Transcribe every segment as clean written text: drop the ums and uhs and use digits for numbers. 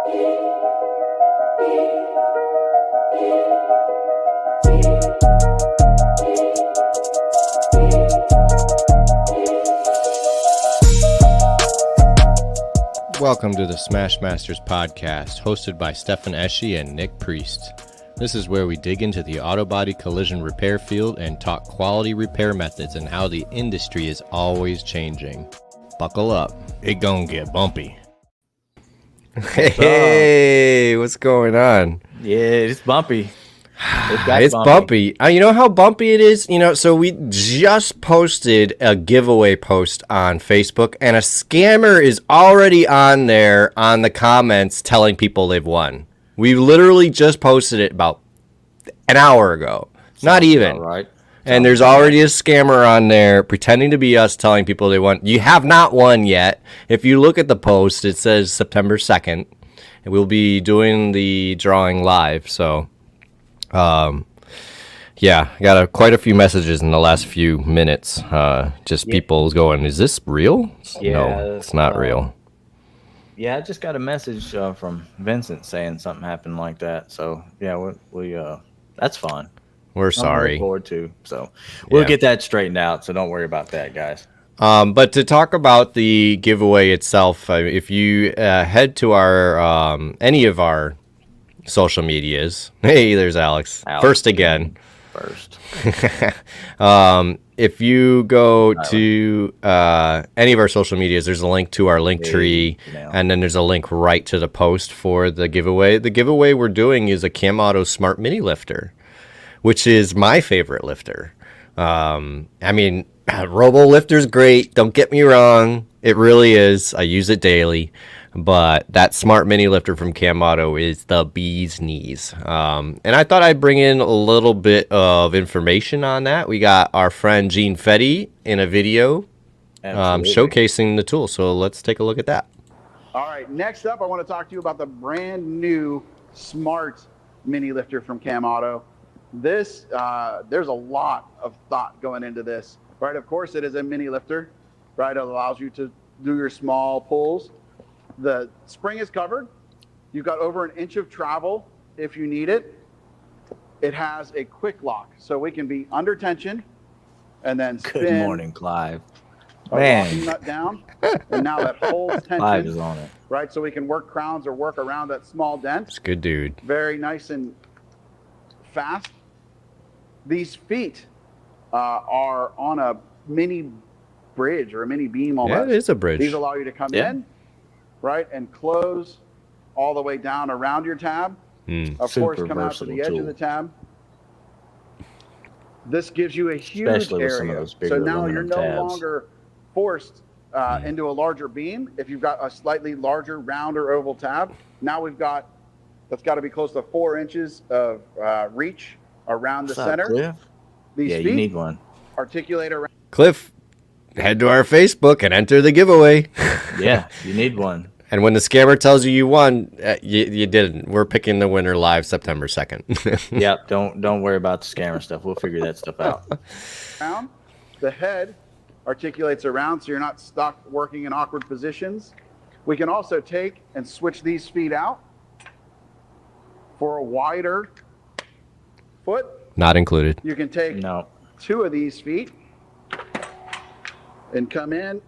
Welcome to the Smash Masters podcast, hosted by Stefan Eschi and Nick Priest. This is where we dig into the auto body collision repair field and talk quality repair methods and how the industry is always changing. Buckle up, it gonna get bumpy. Hey, what's going on? Yeah, it's bumpy. It's bumpy. You know how bumpy it is? So we just posted a giveaway post on Facebook, and a scammer is already on there on the comments telling people they've won. We literally just posted it about an hour ago. Not even. Right. And there's already a scammer on there pretending to be us telling people they won. You have not won yet. If you look at the post, it says September 2nd. And we'll be doing the drawing live, so... yeah, I got quite a few messages in the last few minutes. People going, is this real? Yeah, no, it's not real. Yeah, I just got a message from Vincent saying something happened like that. So yeah, we that's fine. We're sorry. Look forward to. So we'll get that straightened out. So don't worry about that, guys. But to talk about the giveaway itself, if you head to our any of our social medias. Hey, there's Alex. First again. If you go to any of our social medias, there's a link to our link tree, and then there's a link right to the post for the giveaway. The giveaway we're doing is a Cam Auto Smart Mini Lifter, which is my favorite lifter. Robo Lifter's great. Don't get me wrong. It really is. I use it daily. But that Smart Mini Lifter from Cam Auto is the bee's knees. And I thought I'd bring in a little bit of information on that. We got our friend Gene Fetty in a video showcasing the tool. So let's take a look at that. All right, next up, I want to talk to you about the brand new Smart Mini Lifter from Cam Auto. This, there's a lot of thought going into this, right? Of course, it is a mini lifter, right? It allows you to do your small pulls. The spring is covered. You've got over an inch of travel if you need it. It has a quick lock, so we can be under tension and then spin. Good morning, Clive. Locking nut down, and now that holds tension. Clive is on it. Right, so we can work crowns or work around that small dent. It's good, dude. Very nice and fast. These feet are on a mini bridge or a mini beam almost. Yeah, it is a bridge. These allow you to come in, right, and close all the way down around your tab. Of course, come out to the edge of the tab. This gives you a huge area. So now you're no longer forced into a larger beam. If you've got a slightly larger round or oval tab, now we've got, that's got to be close to 4 inches of reach around the center. Cliff? These yeah, feet you need one. Articulate around. Cliff, head to our Facebook and enter the giveaway. Yeah, you need one. And when the scammer tells you won, you didn't. We're picking the winner live September 2nd. Yep, don't worry about the scammer stuff. We'll figure that stuff out. The head articulates around so you're not stuck working in awkward positions. We can also take and switch these feet out for a wider foot. Not included. You can take 2 of these feet and come in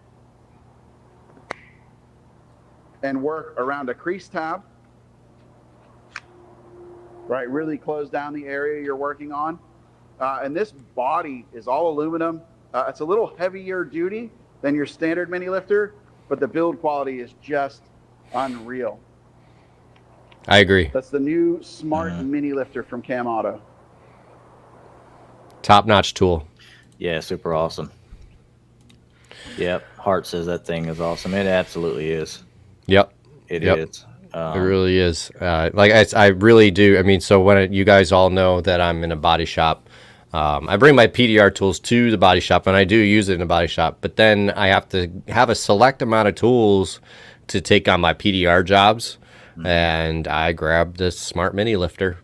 and work around a crease tab. Right, really close down the area you're working on. And this body is all aluminum. It's a little heavier duty than your standard mini lifter, but the build quality is just unreal. I agree. That's the new Smart Mini Lifter from Cam Auto. Top-notch tool. Yeah, super awesome. Yep, Hart says that thing is awesome. It absolutely is. Yep. It is. It really is. I really do. I mean, so when you guys all know that I'm in a body shop, I bring my PDR tools to the body shop, and I do use it in the body shop. But then I have to have a select amount of tools to take on my PDR jobs, and I grab this Smart Mini Lifter,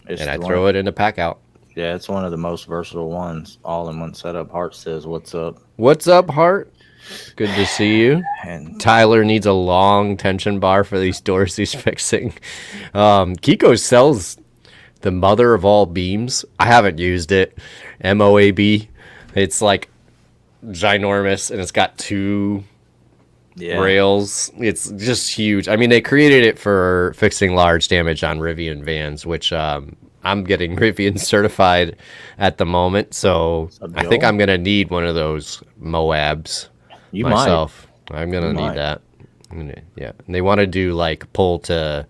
and I throw it in the pack out. Yeah, it's one of the most versatile ones, all in one setup. Hart says, "What's up?" What's up, Hart? Good to see you. And Tyler needs a long tension bar for these doors he's fixing. Kiko sells the mother of all beams. I haven't used it. MOAB. It's like ginormous, and it's got two rails. It's just huge. I mean, they created it for fixing large damage on Rivian vans, which I'm getting Rivian certified at the moment. So I think I'm going to need one of those Moabs myself. I'm going to need that. Yeah. And they want to do like pull to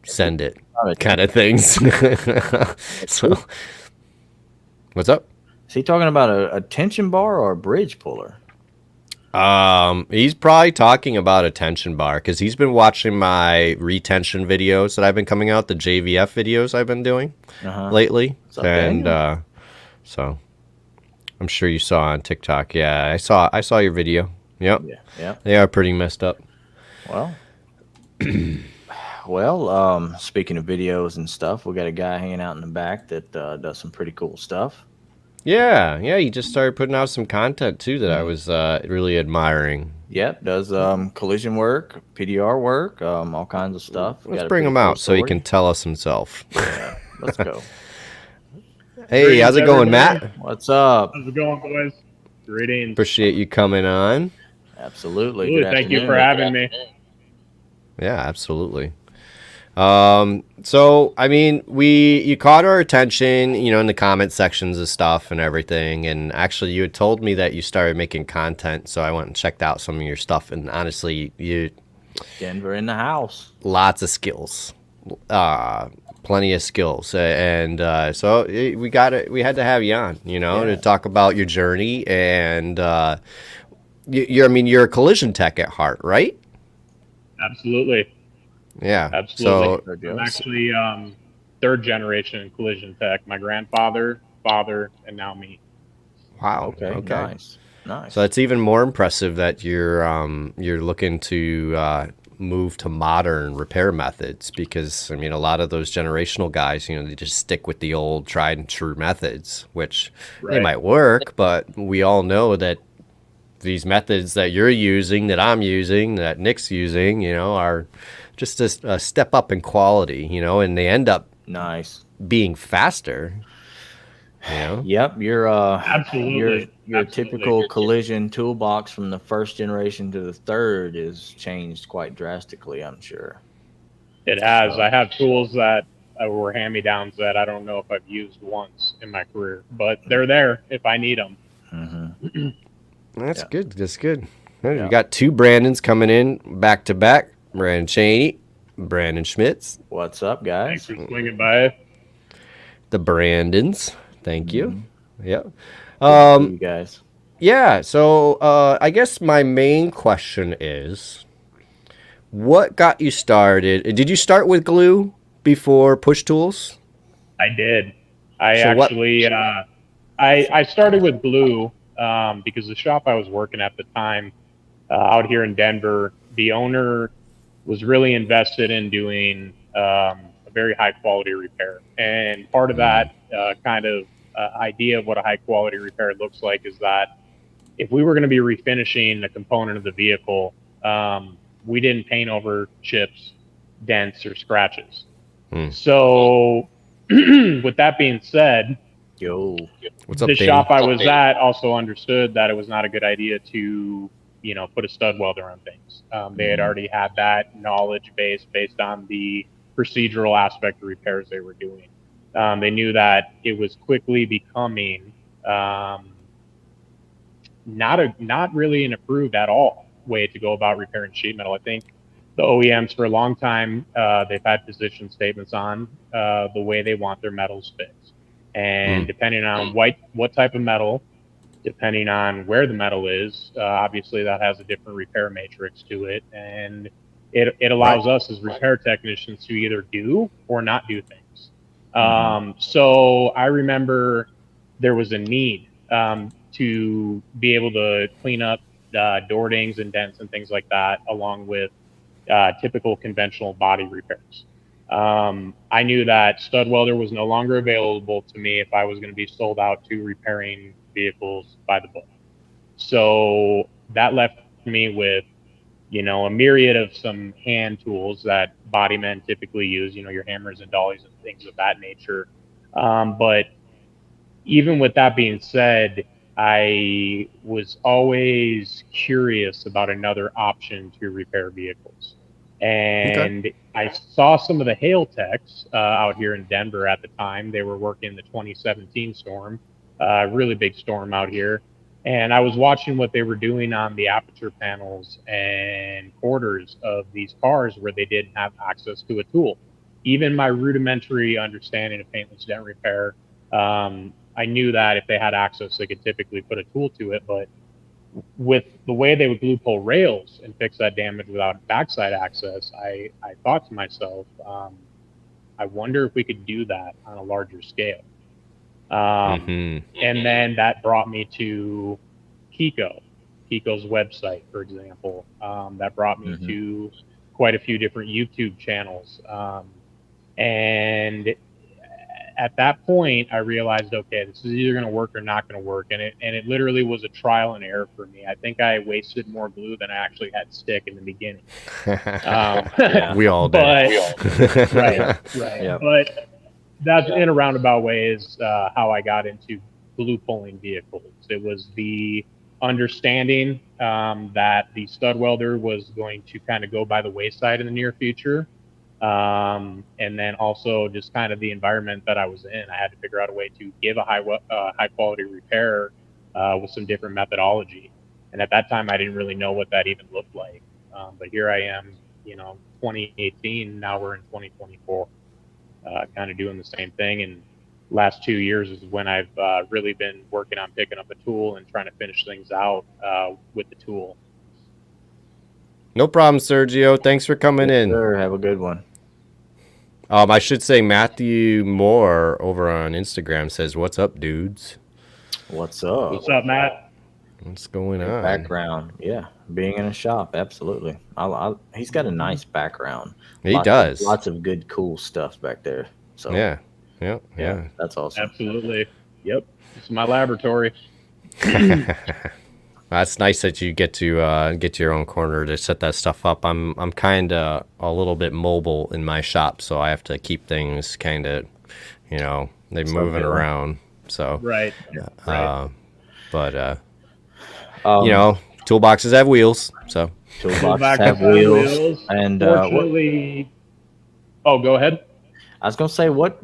send it kind of things. So what's up? Is he talking about a tension bar or a bridge puller? He's probably talking about a tension bar because he's been watching my retention videos that I've been coming out, the JVF videos I've been doing lately. And so I'm sure you saw on TikTok. Yeah, I saw your video. Yep. Yeah. They are pretty messed up. Well, speaking of videos and stuff, we got a guy hanging out in the back that does some pretty cool stuff. Yeah, he just started putting out some content too that I was really admiring. Yep, does collision work, PDR work, all kinds of stuff. Let's bring him out so he can tell us himself. Yeah, let's go. Hey, how's it going, Matt? What's up? How's it going, boys? Greetings. Appreciate you coming on. Absolutely. Thank you for having me. Yeah, absolutely. So I mean, you caught our attention, in the comment sections of stuff and everything. And actually you had told me that you started making content. So I went and checked out some of your stuff, and honestly, Denver in the house, lots of skills, plenty of skills. So we had to have you on, to talk about your journey. And, you're a collision tech at heart, right? Absolutely. Yeah, absolutely. So I'm actually third generation collision tech. My grandfather, father, and now me. Wow. Okay. Nice. So it's even more impressive that you're looking to move to modern repair methods, because a lot of those generational guys, they just stick with the old tried and true methods, which they might work, but we all know that these methods that you're using, that I'm using, that Nick's using, are just a step up in quality, and they end up being faster. Yep, your absolutely your typical collision toolbox from the first generation to the third is changed quite drastically, I'm sure. It has. I have tools that were hand-me-downs that I don't know if I've used once in my career, but they're there if I need them. Mm-hmm. That's good. That's good. We got two Brandons coming in back to back. Brandon Cheney, Brandon Schmitz. What's up, guys? Thanks for swinging by. The Brandons. Thank you. Yeah. You guys. Yeah. So I guess my main question is, what got you started? Did you start with glue before push tools? I did. I started with glue because the shop I was working at the time out here in Denver, the owner was really invested in doing a very high quality repair. And part of that idea of what a high quality repair looks like is that if we were going to be refinishing a component of the vehicle, we didn't paint over chips, dents, or scratches. So with that being said, what's up, the shop I was at also understood that it was not a good idea to put a stud welder on things. They had already had that knowledge base based on the procedural aspect of repairs they were doing. They knew that it was quickly becoming not really an approved at all way to go about repairing sheet metal. I think the OEMs for a long time, they've had position statements on the way they want their metals fixed. And depending on what type of metal, depending on where the metal is, obviously that has a different repair matrix to it. And it allows us as repair technicians to either do or not do things. So I remember there was a need to be able to clean up door dings and dents and things like that, along with typical conventional body repairs. I knew that stud welder was no longer available to me if I was going to be sold out to repairing vehicles by the book. So that left me with, a myriad of some hand tools that body men typically use, your hammers and dollies and things of that nature. But even with that being said, I was always curious about another option to repair vehicles. Okay. And I saw some of the hail techs out here in Denver at the time. They were working the 2017 storm, really big storm out here. And I was watching what they were doing on the aperture panels and quarters of these cars where they didn't have access to a tool. Even my rudimentary understanding of paintless dent repair, I knew that if they had access, they could typically put a tool to it. But with the way they would glue pull rails and fix that damage without backside access, I thought to myself, I wonder if we could do that on a larger scale. And then that brought me to Kiko's website, for example. That brought me to quite a few different YouTube channels. And at that point, I realized, okay, this is either going to work or not going to work. And it literally was a trial and error for me. I think I wasted more glue than I actually had stick in the beginning. We all did. Right. Yeah. But that's in a roundabout way is how I got into glue pulling vehicles. It was the understanding that the stud welder was going to kind of go by the wayside in the near future. And then also just kind of the environment that I was in. I had to figure out a way to give a high quality repair with some different methodology. And at that time, I didn't really know what that even looked like. But here I am, 2018. Now we're in 2024, kind of doing the same thing. And last 2 years is when I've really been working on picking up a tool and trying to finish things out with the tool. No problem, Sergio. Thanks for coming in. Sure, have a good one. I should say Matthew Moore over on Instagram says, "What's up, dudes? What's up? What's up, Matt? What's going on?" Background, yeah, being in a shop, absolutely. He's got a nice background. He does. Lots of good, cool stuff back there. So Yeah. that's awesome. Absolutely. Yep. It's my laboratory. That's nice that you get to your own corner to set that stuff up. I'm kind of a little bit mobile in my shop, so I have to keep things kind of, they moving around. So Right. But toolboxes have wheels, so Toolboxes have wheels, and fortunately, go ahead. I was gonna say what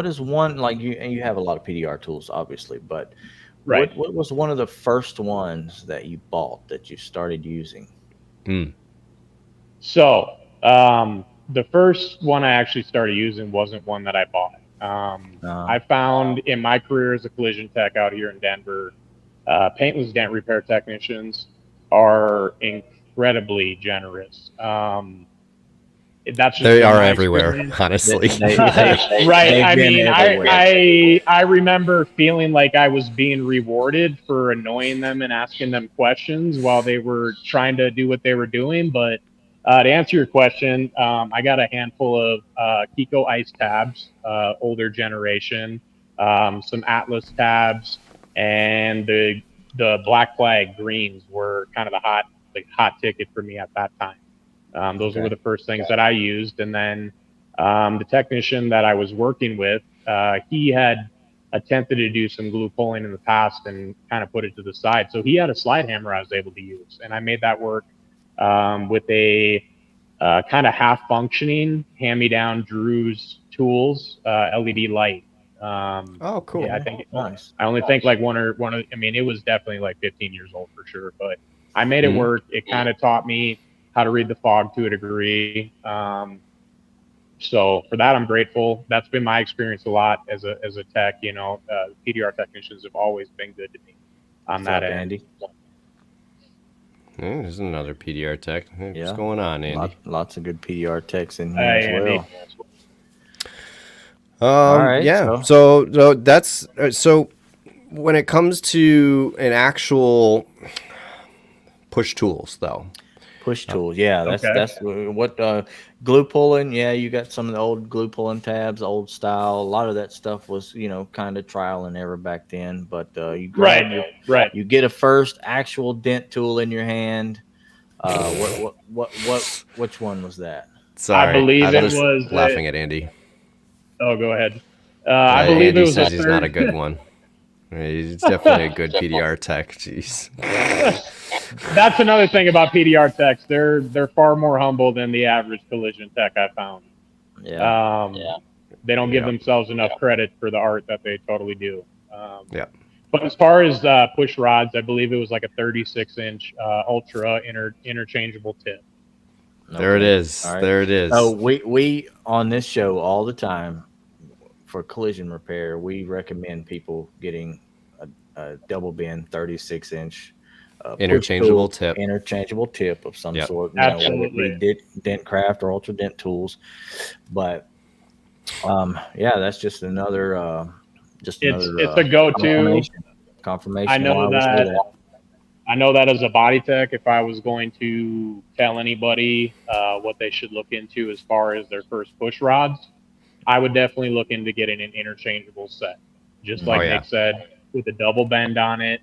is one, like, you have a lot of PDR tools, obviously, but Right. what was one of the first ones that you bought that you started using? So the first one I actually started using wasn't one that I bought. I found in my career as a collision tech out here in Denver, paintless dent repair technicians are incredibly generous. That's just they are my everywhere, experience. honestly. Right. I mean, I remember feeling like I was being rewarded for annoying them and asking them questions while they were trying to do what they were doing. But to answer your question, I got a handful of Kiko ice tabs, older generation, some Atlas tabs, and the Black Flag greens were kind of the hot ticket for me at that time. Those were the first things that I used. And then the technician that I was working with, he had attempted to do some glue pulling in the past and kind of put it to the side. So he had a slide hammer I was able to use. And I made that work with a kind of half functioning hand-me-down Drew's Tools LED light. Oh, cool. Yeah, I think Nice. I only think like I mean, it was definitely like 15 years old for sure, but I made it work. It kind of taught me how to read the fog to a degree. So for that, I'm grateful. That's been my experience a lot as a tech. PDR technicians have always been good to me on that end. Andy? There's another PDR tech. What's Yeah. going on, Andy? Lots of good PDR techs in here Hey, as Andy. well. All right, Yeah. So that's so when it comes to an actual push tools, though. Push tools, yeah. That's what. Glue pulling, yeah, you got some of the old glue pulling tabs, old style. A lot of that stuff was, kind of trial and error back then. But you grab Right. you get a first actual dent tool in your hand. Which one was that? I Sorry, believe I'm it just was. laughing at Andy. Oh, go ahead. I believe it Andy was a says he's not a third. good one. He's definitely a good PDR tech. Jeez. That's another thing about PDR techs. They're far more humble than the average collision tech I found. Yeah. They don't give Yeah. themselves enough credit for the art that they totally do. Yeah. But as far as push rods, I believe it was like a 36-inch ultra interchangeable tip. There it Okay. is. All right. There it is. So we on this show all the time for collision repair, we recommend people getting a double bend 36-inch Interchangeable tip. interchangeable tip of some Yep. sort. Absolutely. Whether it be dent craft or ultra dent tools. But yeah, that's just another It's a go-to. confirmation. I know why we say that. I know that as a body tech, if I was going to tell anybody what they should look into as far as their first push rods, I would definitely look into getting an interchangeable set. Just like Nick said, with a double bend on it.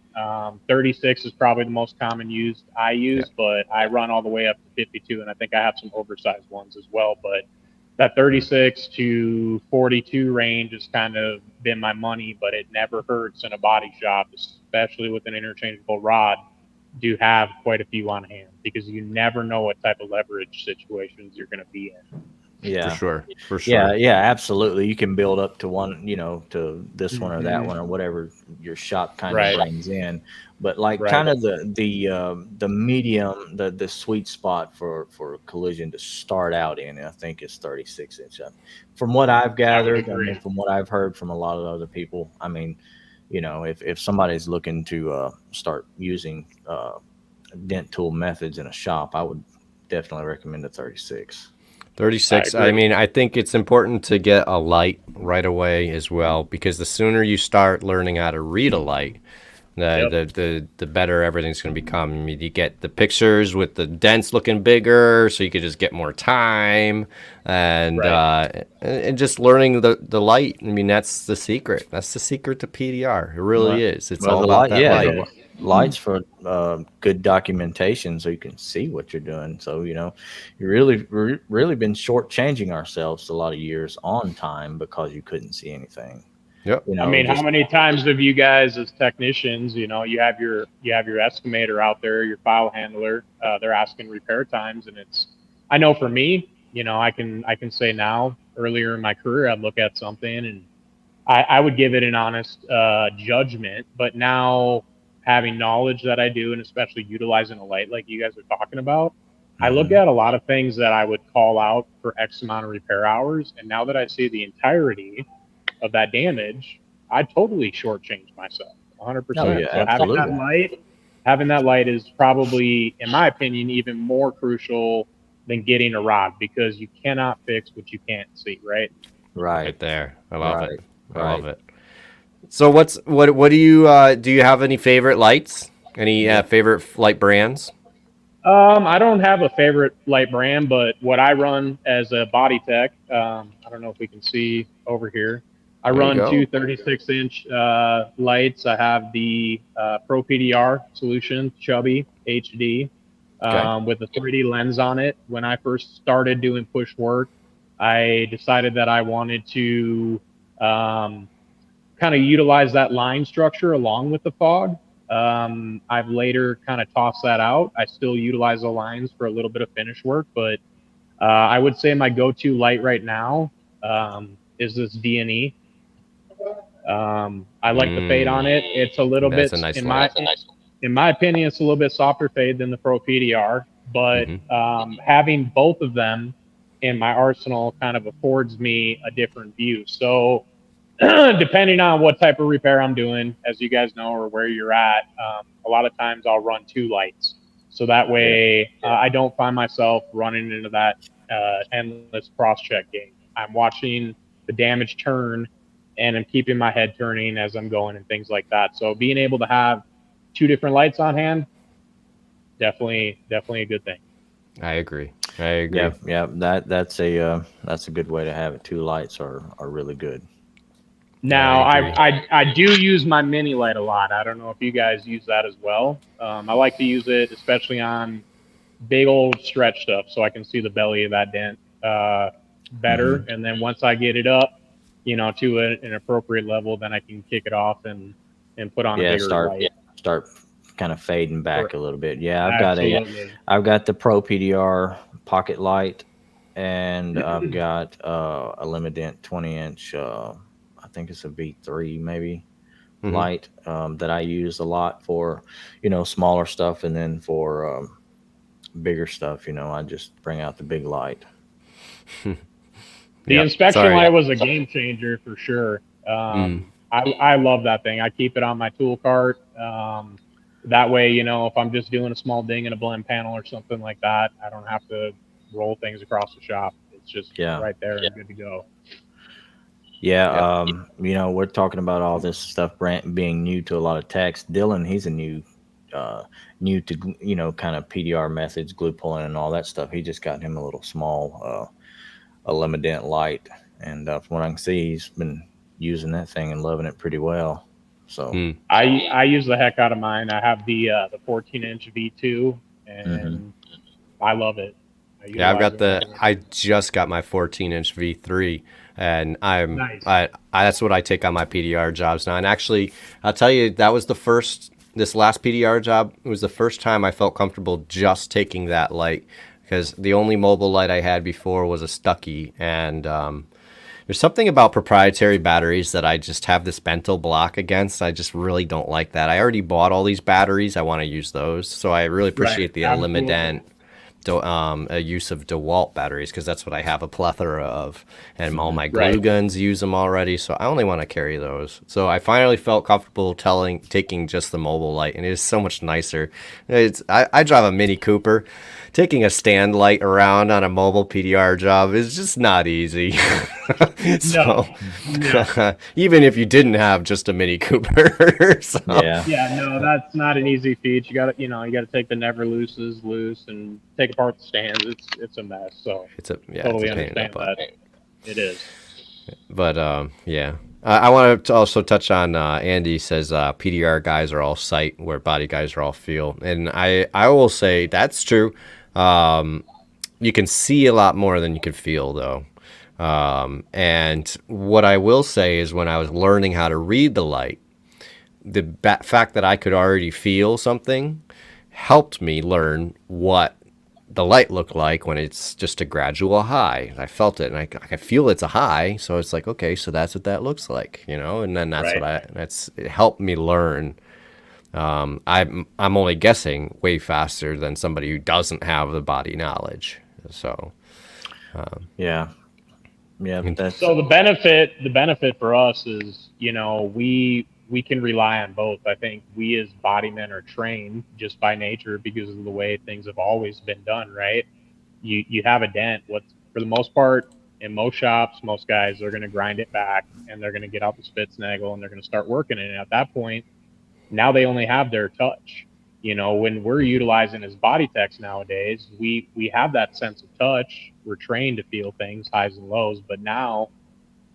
36 is probably the most common I use, but I run all the way up to 52, and I think I have some oversized ones as well. But that 36 to 42 range has kind of been my money, but it never hurts in a body shop, especially with an interchangeable rod, do have quite a few on hand because you never know what type of leverage situations you're going to be in. Yeah, for sure. Yeah, absolutely. You can build up to one, to this one or that one or whatever your shop kind of brings in. But kind of the medium, the sweet spot for collision to start out in, I think is 36-inch. From what I've gathered, from what I've heard from a lot of other people, if somebody's looking to start using dent tool methods in a shop, I would definitely recommend a 36. 36. I mean, I think it's important to get a light right away as well, because the sooner you start learning how to read a light, the better everything's going to become. I mean, you get the pictures with the dents looking bigger, so you could just get more time, and just learning the light. I mean, that's the secret. That's the secret to PDR. It really is. It's all about that light. Lights for good documentation, so you can see what you're doing. So you really been shortchanging ourselves a lot of years on time because you couldn't see anything. Yep. I mean, how many times have you guys as technicians, you have your estimator out there, your file handler, they're asking repair times, and I know for me, I can say now, earlier in my career, I'd look at something and I would give it an honest judgment, but now having knowledge that I do, and especially utilizing a light like you guys are talking about, I look at a lot of things that I would call out for X amount of repair hours. And now that I see the entirety of that damage, I totally shortchange myself 100%. So having that light is probably, in my opinion, even more crucial than getting a rod, because you cannot fix what you can't see, right? Right there. I love it. I love it. So what do you have any favorite lights? Any favorite light brands? I don't have a favorite light brand, but what I run as a body tech, I don't know if we can see over here. I run two 36-inch lights. I have the Pro PDR solution, Chubby HD, with a 3D lens on it. When I first started doing push work, I decided that I wanted to kind of utilize that line structure along with the fog. I've later kind of tossed that out. I still utilize the lines for a little bit of finish work, but I would say my go-to light right now is this D&E. I like the fade on it. It's a little bit, in my opinion, it's a little bit softer fade than the Pro PDR, but having both of them in my arsenal kind of affords me a different view. So depending on what type of repair I'm doing, as you guys know, or where you're at, a lot of times I'll run two lights. So that way I don't find myself running into that endless cross-check game. I'm watching the damage turn, and I'm keeping my head turning as I'm going and things like that. So being able to have two different lights on hand, definitely a good thing. I agree. I agree. Yeah. That's a good way to have it. Two lights are really good. Now, I agree. I do use my mini light a lot. I don't know if you guys use that as well. I like to use it, especially on big old stretch stuff, so I can see the belly of that dent better. Mm-hmm. And then once I get it up, to an appropriate level, then I can kick it off and put on a Yeah, bigger light. start kind of fading back Correct. a little bit. Yeah, Absolutely. I've got the Pro PDR pocket light, and I've got a Luminant 20-inch. I think it's a V3 maybe Mm-hmm. light that I use a lot for, smaller stuff, and then for bigger stuff, I just bring out the big light. The Yep. inspection Sorry. light was a game changer for sure. I love that thing. I keep it on my tool cart. That way, if I'm just doing a small ding in a blend panel or something like that, I don't have to roll things across the shop. It's just right there and good to go. Yeah, we're talking about all this stuff being new to a lot of techs. Dylan, he's a new to kind of PDR methods, glue pulling, and all that stuff. He just got him a little small a Luminant light, and from what I can see, he's been using that thing and loving it pretty well. So I use the heck out of mine. I have the 14-inch V2, and I love it. Yeah, I just got my 14-inch V3, and Nice. I that's what I take on my PDR jobs now. And actually, I'll tell you, this last PDR job, it was the first time I felt comfortable just taking that light, because the only mobile light I had before was a Stucky, and there's something about proprietary batteries that I just have this mental block against. I just really don't like that. I already bought all these batteries. I want to use those, so I really appreciate the Luminant a use of DeWalt batteries, because that's what I have a plethora of, and all my glue guns use them already, so I only want to carry those. So I finally felt comfortable taking just the mobile light, and it is so much nicer. I drive a Mini Cooper. Taking a stand light around on a mobile PDR job is just not easy. So, No. Even if you didn't have just a Mini Cooper. So. Yeah, no, that's not an easy feat. You got to take the never looses loose and take apart the stands. It's a mess. So totally understand that. It is. But yeah. I want to also touch on Andy says PDR guys are all sight, where body guys are all feel, and I will say that's true. You can see a lot more than you can feel, though. And what I will say is, when I was learning how to read the light, the fact that I could already feel something helped me learn what the light looked like when it's just a gradual high. I felt it, and I feel it's a high, so it's like, okay, so that's what that looks like, and then that's it helped me learn. I'm only guessing way faster than somebody who doesn't have the body knowledge. So yeah. So the benefit for us is, we can rely on both. I think we as body men are trained just by nature because of the way things have always been done, right? You have a dent. For the most part, in most shops, most guys are going to grind it back, and they're going to get out the Spitznagel, and they're going to start working it. And at that point, now they only have their touch. When we're utilizing as body techs nowadays, we have that sense of touch. We're trained to feel things, highs and lows. But now,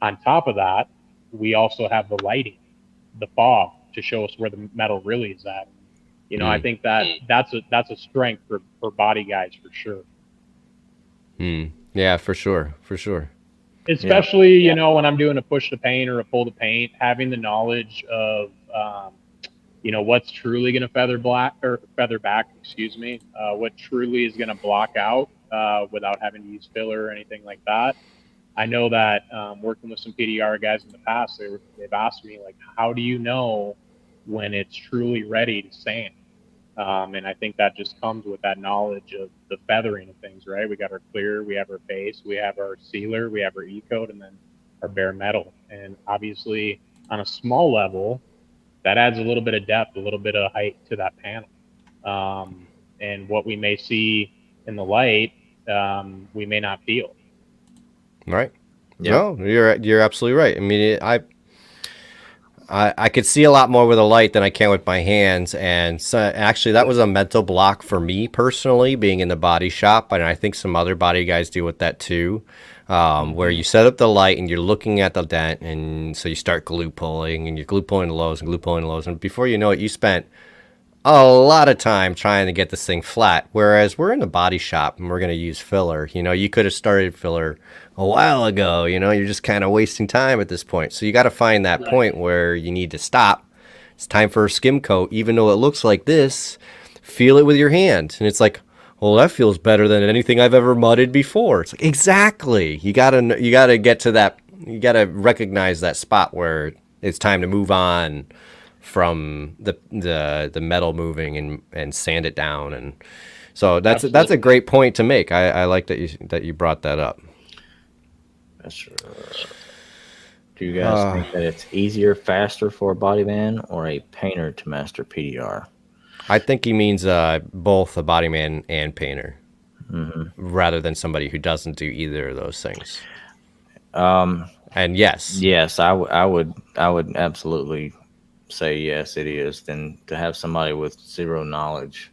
on top of that, we also have the lighting, the fog, to show us where the metal really is at. I think that's a strength for body guys for sure. Yeah, for sure. Especially, when I'm doing a push to paint or a pull to paint, having the knowledge of what's truly going to feather back, what truly is going to block out without having to use filler or anything like that. I know that working with some PDR guys in the past, they've asked me, like, how do you know when it's truly ready to sand? And I think that just comes with that knowledge of the feathering of things, right? We got our clear, we have our base, we have our sealer, we have our E-coat, and then our bare metal. And obviously, on a small level, that adds a little bit of depth, a little bit of height to that panel. And what we may see in the light, we may not feel. Right. Yep. No, you're absolutely right. I mean, I could see a lot more with a light than I can with my hands, and so actually that was a mental block for me personally, being in the body shop, and I think some other body guys deal with that too, where you set up the light and you're looking at the dent, and so you start glue pulling, and you're glue pulling the lows and glue pulling the lows, and before you know it, you spent a lot of time trying to get this thing flat. Whereas we're in the body shop and we're going to use filler. You know, you could have started filler a while ago. You know, you're just kind of wasting time at this point. So you got to find that point where you need to stop. It's time for a skim coat, even though it looks like this. Feel it with your hand, and it's like, well, that feels better than anything I've ever mudded before. It's like, exactly. You gotta get to that. You gotta recognize that spot where it's time to move on from the metal moving and sand it down. And so that's a great point to make. I like that you brought that up. That's Do you guys think that it's easier, faster for a body man or a painter to master PDR? I think he means both a body man and painter, rather than somebody who doesn't do either of those things. And yes, I would absolutely say yes, it is, than to have somebody with zero knowledge.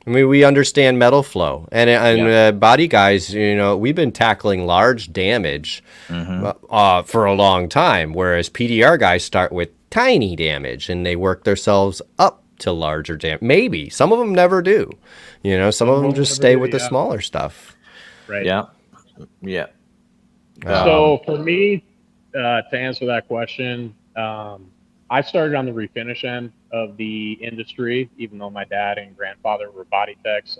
I mean, we understand metal flow, and body guys, you know, we've been tackling large damage for a long time, whereas PDR guys start with tiny damage and they work themselves up to larger damage. Maybe some of them never do, you know. Some of them just stay with the smaller stuff. Right. Yeah. So for me, to answer that question, I started on the refinish end of the industry, even though my dad and grandfather were body techs.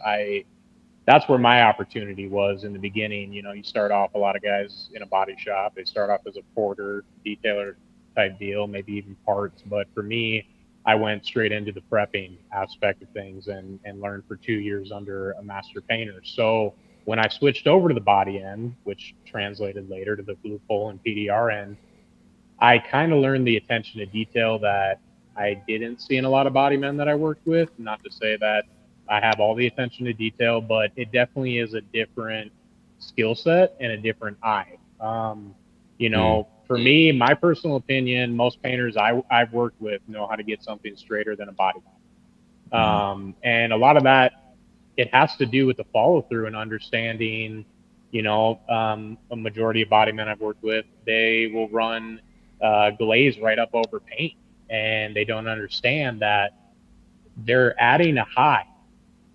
That's where my opportunity was in the beginning. You know, you start off, a lot of guys in a body shop, they start off as a porter, detailer type deal, maybe even parts. But for me, I went straight into the prepping aspect of things and learned for 2 years under a master painter. So when I switched over to the body end, which translated later to the glue pull and PDR end, I kind of learned the attention to detail that I didn't see in a lot of body men that I worked with. Not to say that I have all the attention to detail, but it definitely is a different skill set and a different eye. You know, for me, my personal opinion, most painters I've worked with know how to get something straighter than a body man. And a lot of that, it has to do with the follow through and understanding, you know, a majority of body men I've worked with, they will run glaze right up over paint, and they don't understand that they're adding a high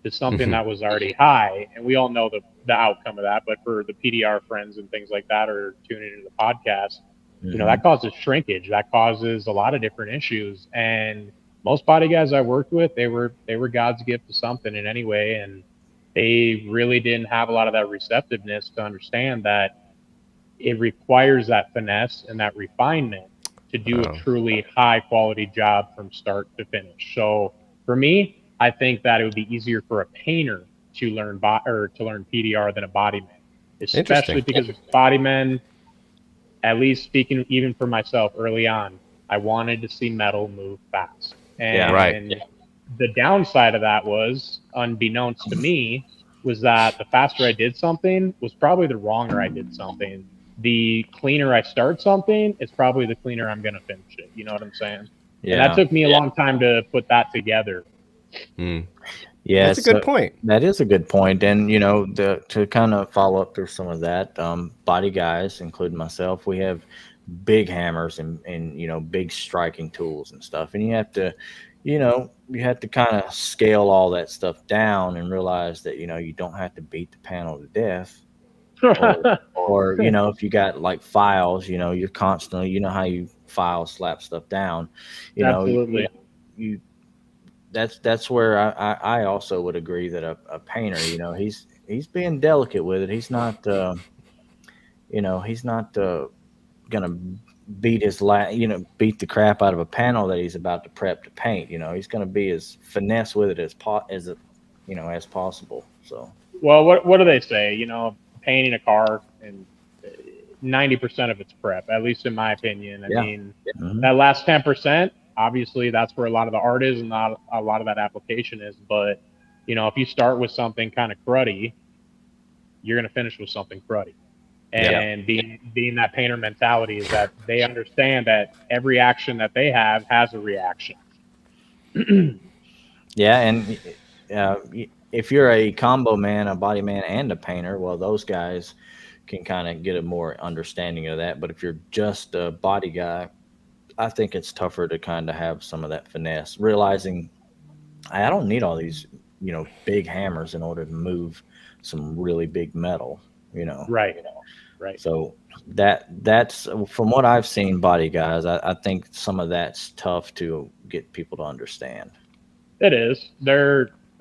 to something that was already high. And we all know the outcome of that, but for the PDR friends and things like that are tuning into the podcast, you know, that causes shrinkage, that causes a lot of different issues. And most body guys I worked with, they were God's gift to something in any way, and they really didn't have a lot of that receptiveness to understand that it requires that finesse and that refinement to do a truly high quality job from start to finish. So for me, I think that it would be easier for a painter to learn PDR than a body man, especially because body men, at least speaking even for myself early on, I wanted to see metal move fast. And the downside of that was, unbeknownst to me, was that the faster I did something was probably the wronger I did something. The cleaner I start something, it's probably the cleaner I'm going to finish it. You know what I'm saying? Yeah. And that took me a long time to put that together. Yeah, that's a good point. That is a good point. And, you know, to kind of follow up through some of that, body guys, including myself, we have big hammers and, you know, big striking tools and stuff. And you have to, you know, kind of scale all that stuff down and realize that, you know, you don't have to beat the panel to death. or you know, if you got like files, you know, you're constantly, you know how you file slap stuff down, you Absolutely. know, you that's where I also would agree that a painter, you know, he's being delicate with it. He's not you know, he's not gonna beat beat the crap out of a panel that he's about to prep to paint. You know, he's gonna be as finesse with it as possible. So, well, what do they say? You know, painting a car, and 90% of it's prep, at least in my opinion. I mean, that last 10%, obviously that's where a lot of the art is and not a lot of that application is. But, you know, if you start with something kind of cruddy, you're going to finish with something cruddy. And being that painter mentality is that they understand that every action that they have has a reaction. Yeah, and if you're a combo man, a body man, and a painter, well, those guys can kind of get a more understanding of that. But if you're just a body guy, I think it's tougher to kind of have some of that finesse, realizing I don't need all these, big hammers in order to move some really big metal, Right. So that's from what I've seen, body guys. I think some of that's tough to get people to understand. It is.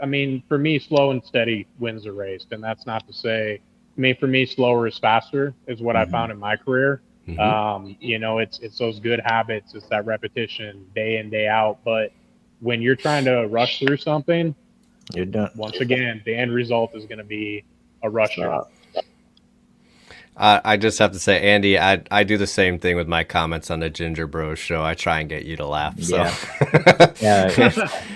I mean, for me, slow and steady wins the race. And that's not to say, I mean, for me, slower is faster is what I found in my career. It's those good habits. It's that repetition day in, day out. But when you're trying to rush through something, you're done. Once again, the end result is going to be a rush job. I just have to say, Andy, I do the same thing with my comments on the Ginger Bros show. I try and get you to laugh. So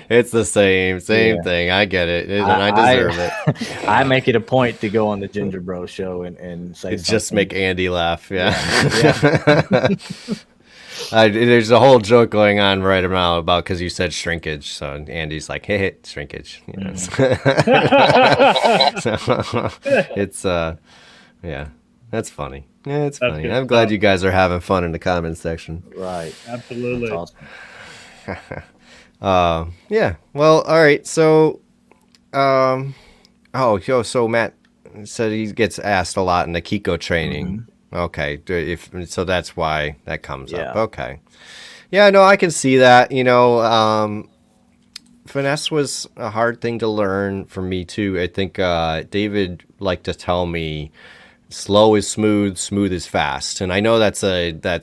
it's the same thing. I get it, and I deserve it. I make it a point to go on the Ginger Bros show and say just make Andy laugh. Yeah. There's a whole joke going on right now about because you said shrinkage. So Andy's like, hey, shrinkage. So it's yeah. That's funny. Yeah, it's funny. I'm glad you guys are having fun in the comments section. Right. Absolutely. That's awesome. Yeah. Well, all right. So, so Matt said he gets asked a lot in the Kiko training. Okay. So that's why that comes up. Okay. Yeah, no, I can see that. Finesse was a hard thing to learn for me too. I think David liked to tell me, slow is smooth, smooth is fast, and I know that's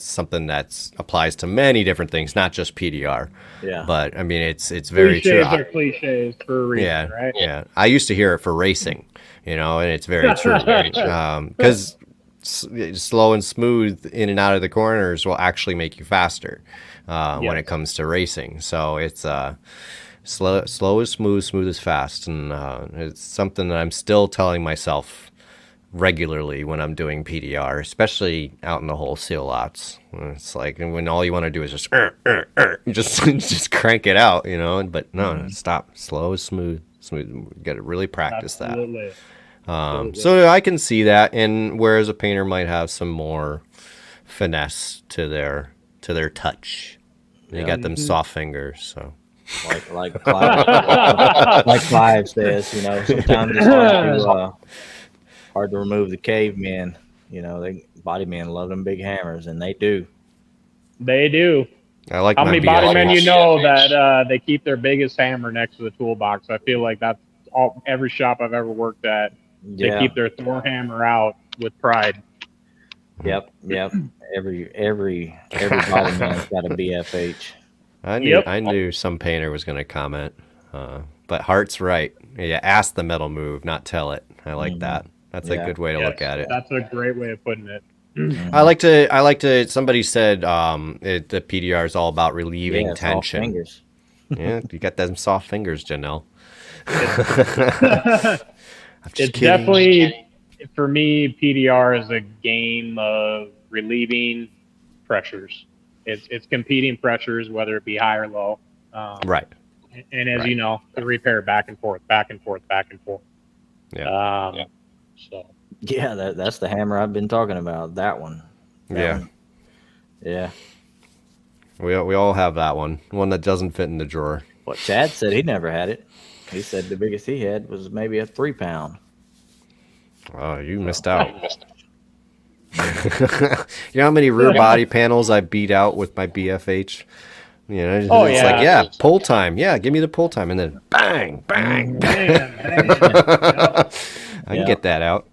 something that applies to many different things, not just PDR. Yeah. But I mean, it's very true. Cliches are cliches for a reason, right? Yeah. I used to hear it for racing, and it's very true. Because slow and smooth in and out of the corners will actually make you faster when it comes to racing. So it's slow is smooth, smooth is fast, and it's something that I'm still telling myself regularly when I'm doing PDR, especially out in the wholesale lots. It's like when all you want to do is just crank it out, But no, stop. Slow is smooth. You got to really practice that. So I can see that, and whereas a painter might have some more finesse to their touch, they got them soft fingers. So. Like Clive says, sometimes it's hard to remove the cavemen. Body men love them big hammers, and they do. They do. I like how many body men that they keep their biggest hammer next to the toolbox. I feel like that's every shop I've ever worked at. They keep their Thor hammer out with pride. Yep. Every body man's got a BFH. I knew some painter was going to comment, but Hart's right. Yeah, ask the metal move, not tell it. I like that. That's a good way to look at it. That's a great way of putting it. I like to. Somebody said the PDR is all about relieving tension. Soft fingers. Yeah, you got them soft fingers, Janelle. It's definitely, for me, PDR is a game of relieving pressures. It's competing pressures, whether it be high or low. Right. And as you know, the repair back and forth. Yeah. So. Yeah, that's the hammer I've been talking about. That one. Yeah. We all have that one that doesn't fit in the drawer. Well, Chad said he never had it. He said the biggest he had was maybe a 3-pound. Oh, you missed out. You know how many rear body panels I beat out with my BFH? Like, pull time. Yeah, give me the pull time. And then bang, bang, bang. I can get that out.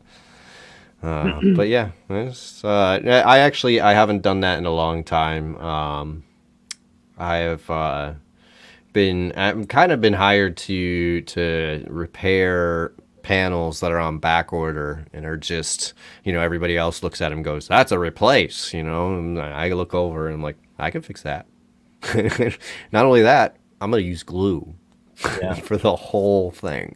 But yeah, I haven't done that in a long time. I have I've kind of been hired to repair panels that are on back order and are just, everybody else looks at them and goes, that's a replace, and I look over and I'm like, I can fix that. Not only that, I'm going to use glue Yeah. for the whole thing.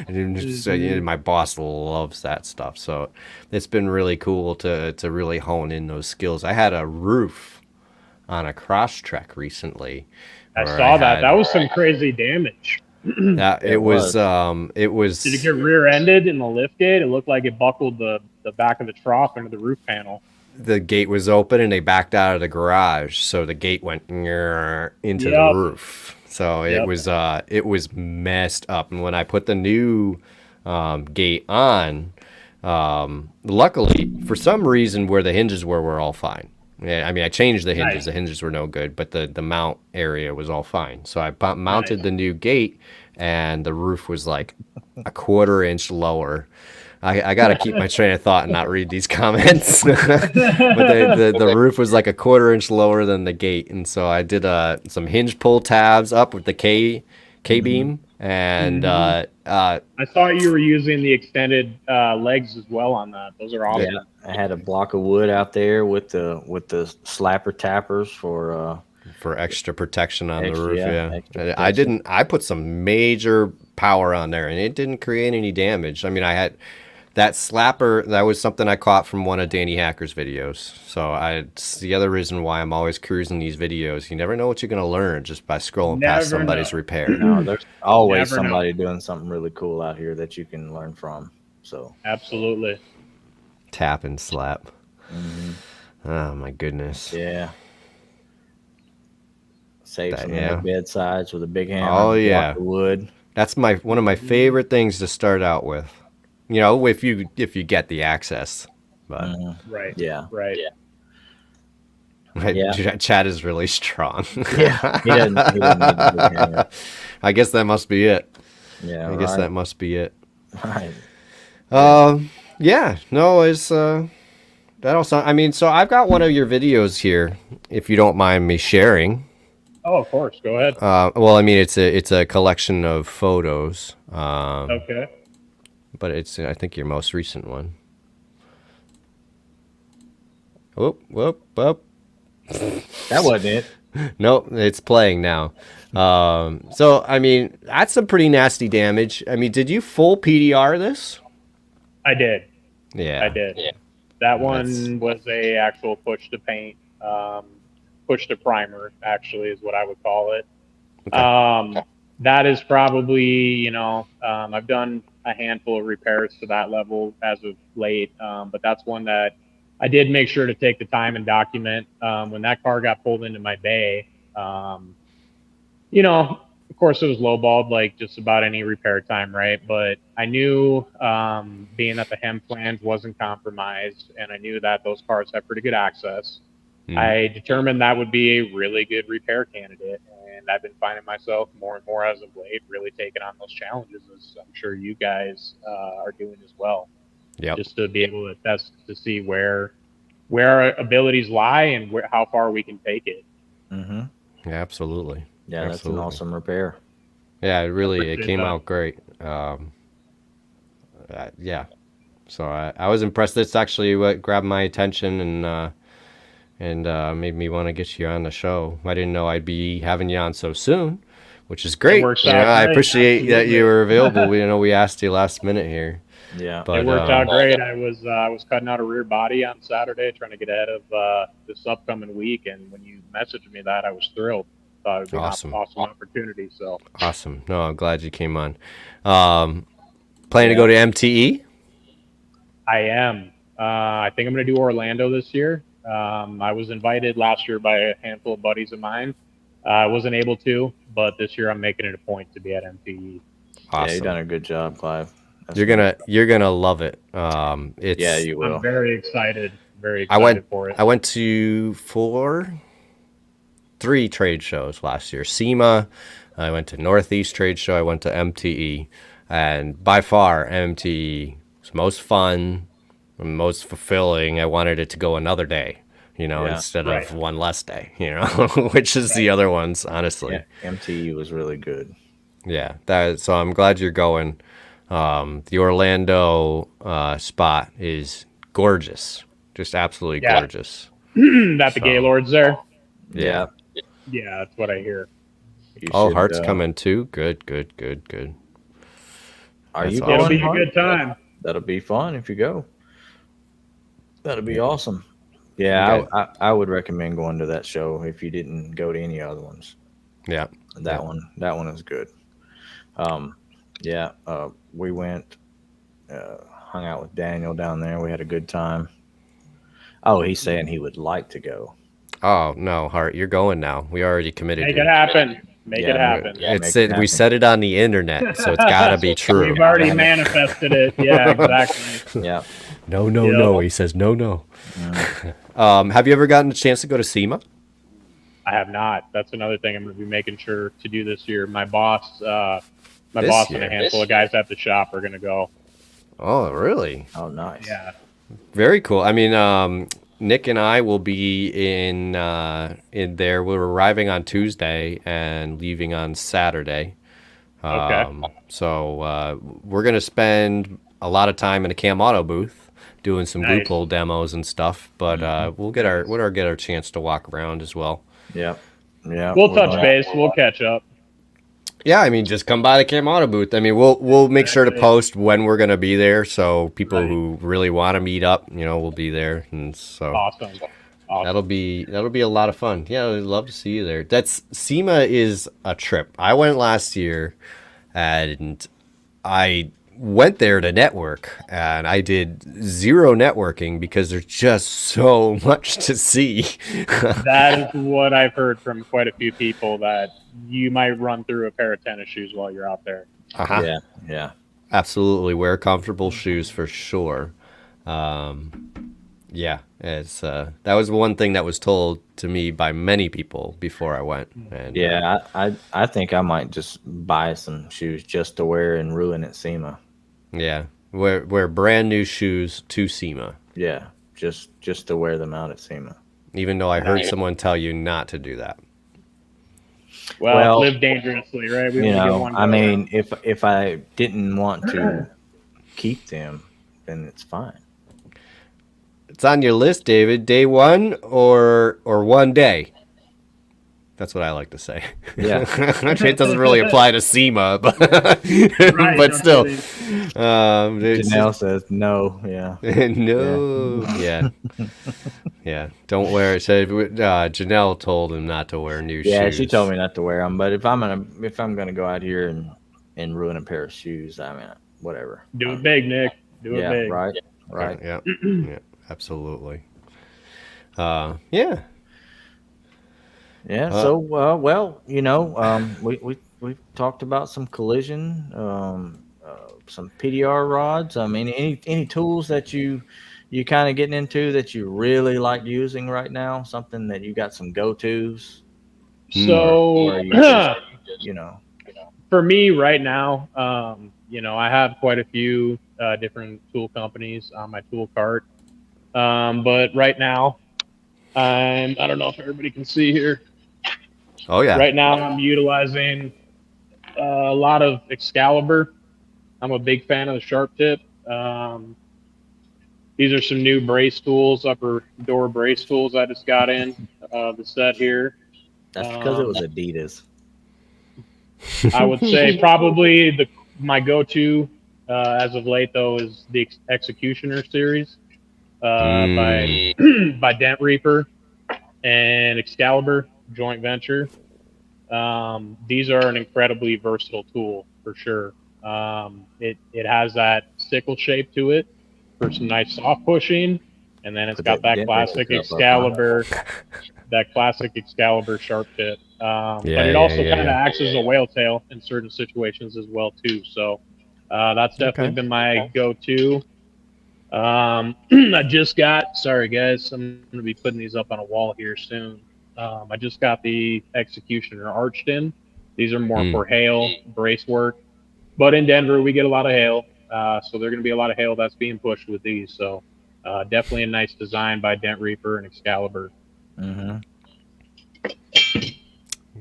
And my boss loves that stuff. So it's been really cool to really hone in those skills. I had a roof on a cross trek recently. I saw that. That was some crazy damage. Yeah, it was. Did it get rear-ended in the lift gate? It looked like it buckled the back of the trough into the roof panel. The gate was open and they backed out of the garage, so the gate went into the roof. So it was messed up. And when I put the new gate on, luckily for some reason where the hinges were all fine. Yeah, I mean, I changed the hinges. Nice. The hinges were no good, but the mount area was all fine. So I mounted the new gate, and the roof was like a 1/4 inch lower. I got to keep my train of thought and not read these comments. But the roof was like a 1/4 inch lower than the gate, and so I did some hinge pull tabs up with the K beam, and I saw you were using the extended legs as well on that. Those are awesome. Yeah, I had a block of wood out there with the slapper tappers for extra protection on the roof. Yeah, I put some major power on there, and it didn't create any damage. I mean, I had that slapper. That was something I caught from one of Danny Hacker's videos. So it's the other reason why I'm always cruising these videos. You never know what you're going to learn just by scrolling past somebody's repair. No, there's always somebody doing something really cool out here that you can learn from. So absolutely. Tap and slap. Oh my goodness. Yeah. Save some of the bedsides with a big hammer. Oh yeah. Wood. That's one of my favorite things to start out with. You know, if you get the access. But right. Yeah. Right. Yeah. Yeah. Chad is really strong. Yeah. He doesn't need a big hammer. I guess that must be it. Yeah. I guess that must be it. Right. Yeah. No, it's that also. I mean, so I've got one of your videos here, if you don't mind me sharing. Oh, of course. Go ahead. Well, I mean, it's a collection of photos. Okay. But it's, I think, your most recent one. Whoop, whoop, whoop. That wasn't it. Nope, it's playing now. So, I mean, that's some pretty nasty damage. I mean, did you full PDR this? I did. Yeah. I did. Yeah. That one was a actual push to paint. Push to primer, actually, is what I would call it. Okay. That is probably, I've done a handful of repairs to that level as of late, but that's one that I did make sure to take the time and document. When that car got pulled into my bay, of course it was lowballed like just about any repair time, right? But I knew, being that the hem flange wasn't compromised, and I knew that those cars have pretty good access, I determined that would be a really good repair candidate. And I've been finding myself more and more as of late really taking on those challenges, as I'm sure you guys are doing as well. Yeah. Just to be able to test to see where our abilities lie and how far we can take it. Mm-hmm. Yeah, absolutely. Yeah, that's an awesome repair. Yeah, it came out great. Yeah. So I was impressed. That's actually what grabbed my attention and made me want to get you on the show. I didn't know I'd be having you on so soon, which is great. I appreciate that you were available. We asked you last minute here. Yeah, but, it worked out great. I was cutting out a rear body on Saturday, trying to get ahead of this upcoming week. And when you messaged me that, I was thrilled. Thought it would be awesome opportunity. So awesome. No, I'm glad you came on. Planning to go to MTE? I am. I think I'm going to do Orlando this year. I was invited last year by a handful of buddies of mine. I wasn't able to, but this year I'm making it a point to be at MTE. Awesome. Yeah, you've done a good job, Clive. You're gonna love it. Yeah, you will. I'm very excited. Very excited for it. I went to 3 trade shows last year. SEMA. I went to Northeast Trade Show. I went to MTE, and by far MTE was most fun, most fulfilling. I wanted it to go another day, instead of one less day, which is the other ones, honestly. Yeah, MTE was really good. Yeah, so I'm glad you're going. The Orlando spot is gorgeous, just absolutely gorgeous. That the Gaylords there? Yeah. Yeah, that's what I hear. Hart's coming too. Good. Are you It'll going, be a Hart? good time. That'll be fun if you go. That'll be awesome. Yeah, Okay. I would recommend going to that show if you didn't go to any other ones. Yeah. That one is good. Yeah, we went, hung out with Daniel down there. We had a good time. Oh, he's saying he would like to go. Oh no, Hart, you're going now. We already committed. Make it happen. Make it happen. We said it on the internet, so it's got to be true. We've already manifested it. Yeah, exactly. Yeah. No. He says no. Have you ever gotten a chance to go to SEMA? I have not. That's another thing I'm going to be making sure to do this year. My boss and a handful of guys at the shop are going to go. Oh, really? Oh, nice. Yeah. Very cool. I mean, Nick and I will be in there. We're arriving on Tuesday and leaving on Saturday. Okay. So we're gonna spend a lot of time in a Cam Auto booth doing some glue pull demos and stuff. But we'll get our chance to walk around as well. Yeah. We'll touch base. We'll catch up. Yeah, I mean, just come by the Cam Auto booth. I mean, we'll make sure to post when we're gonna be there, so people who really want to meet up, will be there, and so awesome. That'll be a lot of fun. Yeah, I'd love to see you there. SEMA is a trip. I went last year, and I went there to network, and I did zero networking because there's just so much to see. That is what I've heard from quite a few people, that you might run through a pair of tennis shoes while you're out there. Yeah. Absolutely. Wear comfortable shoes for sure. Yeah, it's that was one thing that was told to me by many people before I went. And I think I might just buy some shoes just to wear and ruin at SEMA. Yeah, wear brand new shoes to SEMA. Yeah, just to wear them out at SEMA. Even though I heard someone tell you not to do that. Well, live dangerously, right? I mean, if I didn't want to keep them, then it's fine. It's on your list, David. Day one or one day. That's what I like to say. Yeah. It doesn't really apply to SEMA, but but still. Janelle says no. Yeah. No. Yeah. Don't wear it. So, Janelle told him not to wear new shoes. Yeah, she told me not to wear them. But if I'm gonna go out here and ruin a pair of shoes, I mean, whatever. Do it big, Nick. Do it big. Right. Yeah. Yeah. Absolutely. Yeah. Yeah. So, well, we talked about some collision, some PDR rods. I mean, any tools that you kind of getting into that you really like using right now? Something that you got some go-tos? So, or you just, for me right now, I have quite a few different tool companies on my tool cart. But right now, I don't know if everybody can see here. Oh, yeah. Right now, I'm utilizing a lot of Excalibur. I'm a big fan of the Sharp Tip. These are some new brace tools, upper door brace tools I just got in the set here. That's because it was Adidas. I would say probably my go-to as of late, though, is the Executioner series by Dent Reaper and Excalibur joint venture. These are an incredibly versatile tool for sure. It has that sickle shape to it for some nice soft pushing, and then it's got that classic Excalibur, sharp tip. But it also kind of acts as a whale tail in certain situations as well too. So that's definitely been my go-to. I just got, sorry guys, I'm going to be putting these up on a wall here soon. I just got the Executioner arched in. These are more for hail, brace work. But in Denver, we get a lot of hail. So there's going to be a lot of hail that's being pushed with these. So definitely a nice design by Dent Reaper and Excalibur. Mm-hmm.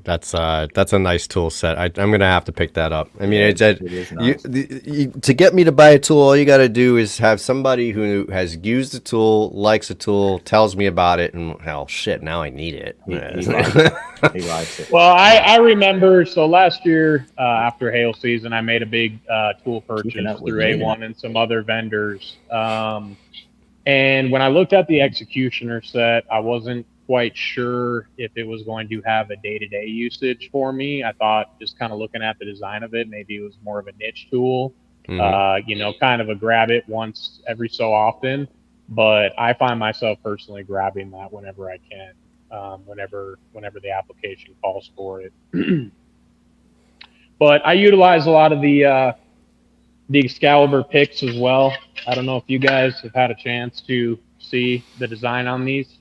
That's a nice tool set. I'm gonna have to pick that up. I mean, it is nice. to get me to buy a tool, all you got to do is have somebody who has used the tool, likes the tool, tells me about it, and hell, shit, now I need it. He likes it. He likes it. Well, I remember, so last year after hail season, I made a big tool purchase through A1 and some other vendors. And when I looked at the executioner set, I wasn't quite sure if it was going to have a day-to-day usage for me. I thought, just kind of looking at the design of it, maybe it was more of a niche tool, kind of a grab it once every so often. But I find myself personally grabbing that whenever I can, whenever the application calls for it. But I utilize a lot of the Excalibur picks as well. I don't know if you guys have had a chance to see the design on these.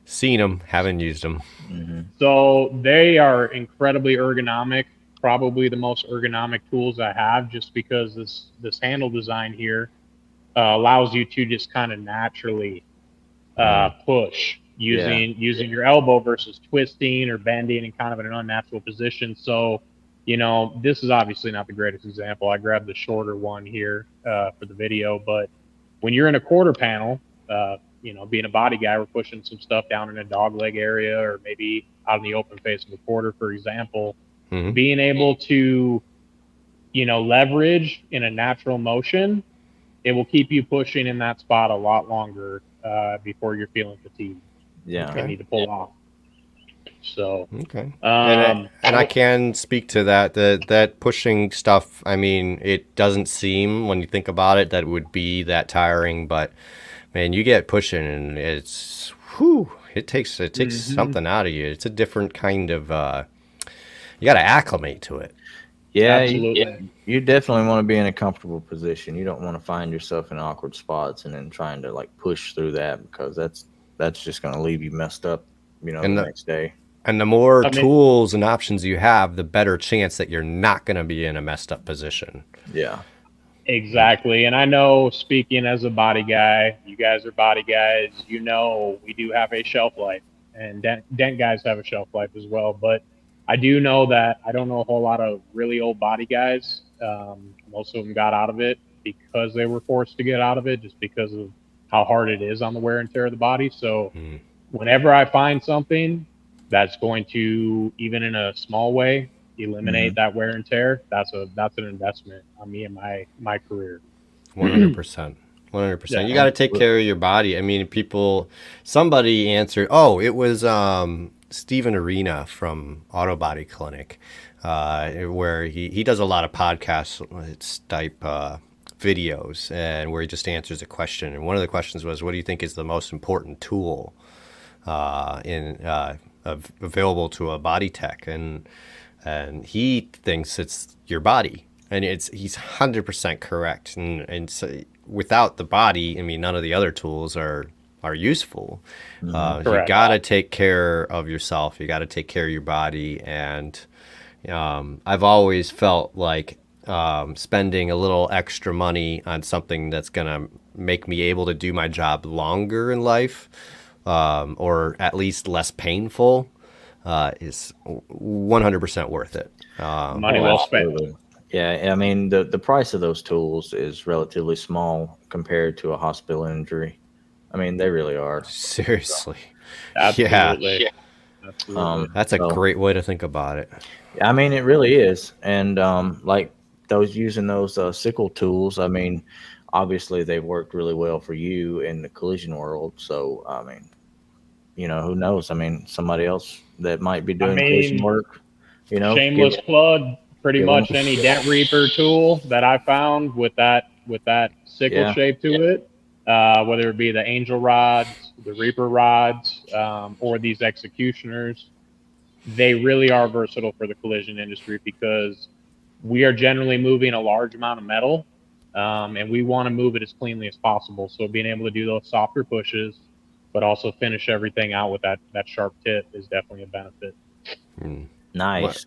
Seen them, haven't used them. Mm-hmm. So they are incredibly ergonomic, probably the most ergonomic tools I have, just because this handle design here allows you to just kind of naturally push using your elbow versus twisting or bending in kind of an unnatural position. So, this is obviously not the greatest example. I grabbed the shorter one here for the video, but when you're in a quarter panel, being a body guy, we're pushing some stuff down in a dog leg area or maybe out in the open face of a quarter, for example. Mm-hmm. Being able to, leverage in a natural motion, it will keep you pushing in that spot a lot longer before you're feeling fatigued. Yeah. And need to pull off. So okay, and I can speak to that. That pushing stuff. I mean, it doesn't seem, when you think about it, that it would be that tiring. But man, you get pushing, and it's it takes something out of you. It's a different kind of. You got to acclimate to it. Yeah, absolutely. You definitely want to be in a comfortable position. You don't want to find yourself in awkward spots and then trying to like push through that, because that's just going to leave you messed up, the next day. And the more tools and options you have, the better chance that you're not going to be in a messed up position. Yeah. Exactly. And I know, speaking as a body guy, you guys are body guys, we do have a shelf life, and dent guys have a shelf life as well. But I do know that I don't know a whole lot of really old body guys. Most of them got out of it because they were forced to get out of it, just because of how hard it is on the wear and tear of the body. So whenever I find something that's going to, even in a small way, eliminate that wear and tear, that's an investment on me and my career. 100%. 100%. You got to take care of your body. I mean, somebody answered, it was Steven Arena from Auto Body Clinic, where he does a lot of podcasts type videos, and where he just answers a question. And one of the questions was, what do you think is the most important tool available to a body tech? And he thinks it's your body, and he's 100% correct. And so without the body, I mean, none of the other tools are useful. You got to take care of yourself. You got to take care of your body. And I've always felt like spending a little extra money on something that's going to make me able to do my job longer in life, or at least less painful, is 100% worth it. Money well spent. Yeah, I mean, the price of those tools is relatively small compared to a hospital injury. I mean, they really are. Seriously. Absolutely. Yeah. Absolutely. That's a great way to think about it. I mean, it really is. And like using those sickle tools, I mean, obviously they've worked really well for you in the collision world. So, I mean, who knows? I mean, somebody else that might be doing collision work, shameless plug, pretty much any dent reaper tool that I found with that sickle shape to it, whether it be the angel rods, the reaper rods, or these executioners, they really are versatile for the collision industry, because we are generally moving a large amount of metal, and we want to move it as cleanly as possible. So being able to do those softer pushes, but also finish everything out with that sharp tip, is definitely a benefit. Nice.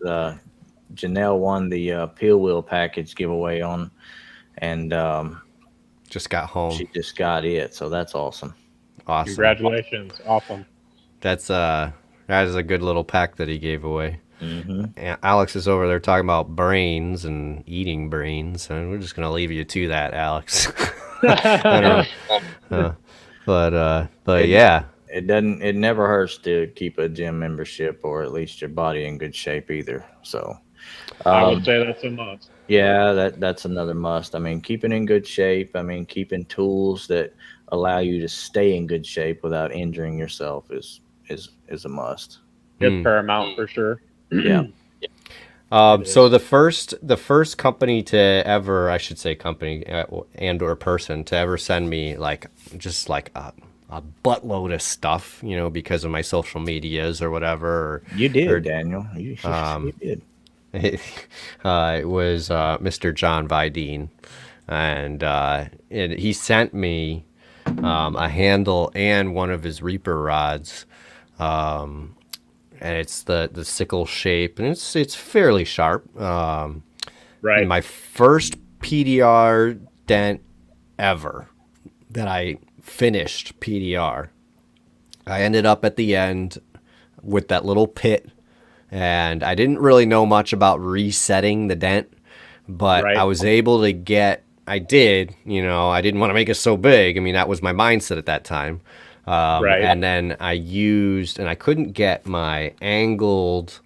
Janelle won the Peel Wheel package giveaway and just got home. She just got it, so that's awesome. Congratulations. Awesome. That is a good little pack that he gave away. Alex is over there talking about brains and eating brains, and we're just gonna leave you to that, Alex. I don't know, but yeah, It never hurts to keep a gym membership, or at least your body in good shape either. So, I would say that's a must. yeah, that's another must. I mean, keeping in good shape. I mean, keeping tools that allow you to stay in good shape without injuring yourself is a must. It's paramount for sure. Yeah. So the first company to ever, I should say company and or person to ever send me like just like a buttload of stuff, because of my social medias or whatever. You did, or Daniel. You did. it was Mr. John Vidine, and he sent me a handle and one of his Reaper rods. And it's the sickle shape, and it's fairly sharp. Right. My first PDR dent ever that I finished PDR, I ended up at the end with that little pit, and I didn't really know much about resetting the dent, but Right. I was able to get. I did, I didn't want to make it so big. I mean, that was my mindset at that time. Right. And then and I couldn't get my angled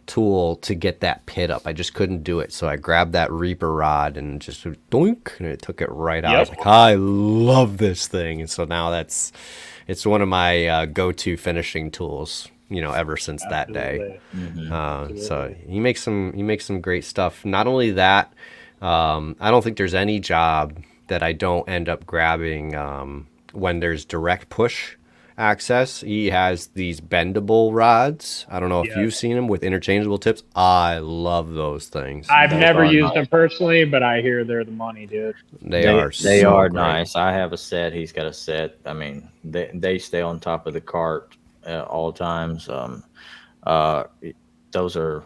tool to get that pit up. I just couldn't do it. So I grabbed that Reaper rod and just doink, and it took it right out. I was Yep. like, I love this thing. And so now it's one of my go-to finishing tools, ever since that day. So he makes some great stuff. Not only that, I don't think there's any job that I don't end up grabbing when there's direct push access. He has these bendable rods. I don't know if Yes. you've seen them with interchangeable tips. I love those things. I've Those never are used nice. them personally, but I hear they're the money, dude. They are They so are great. nice. I have a set. He's got a set. I mean, they stay on top of the cart all times. Uh, those are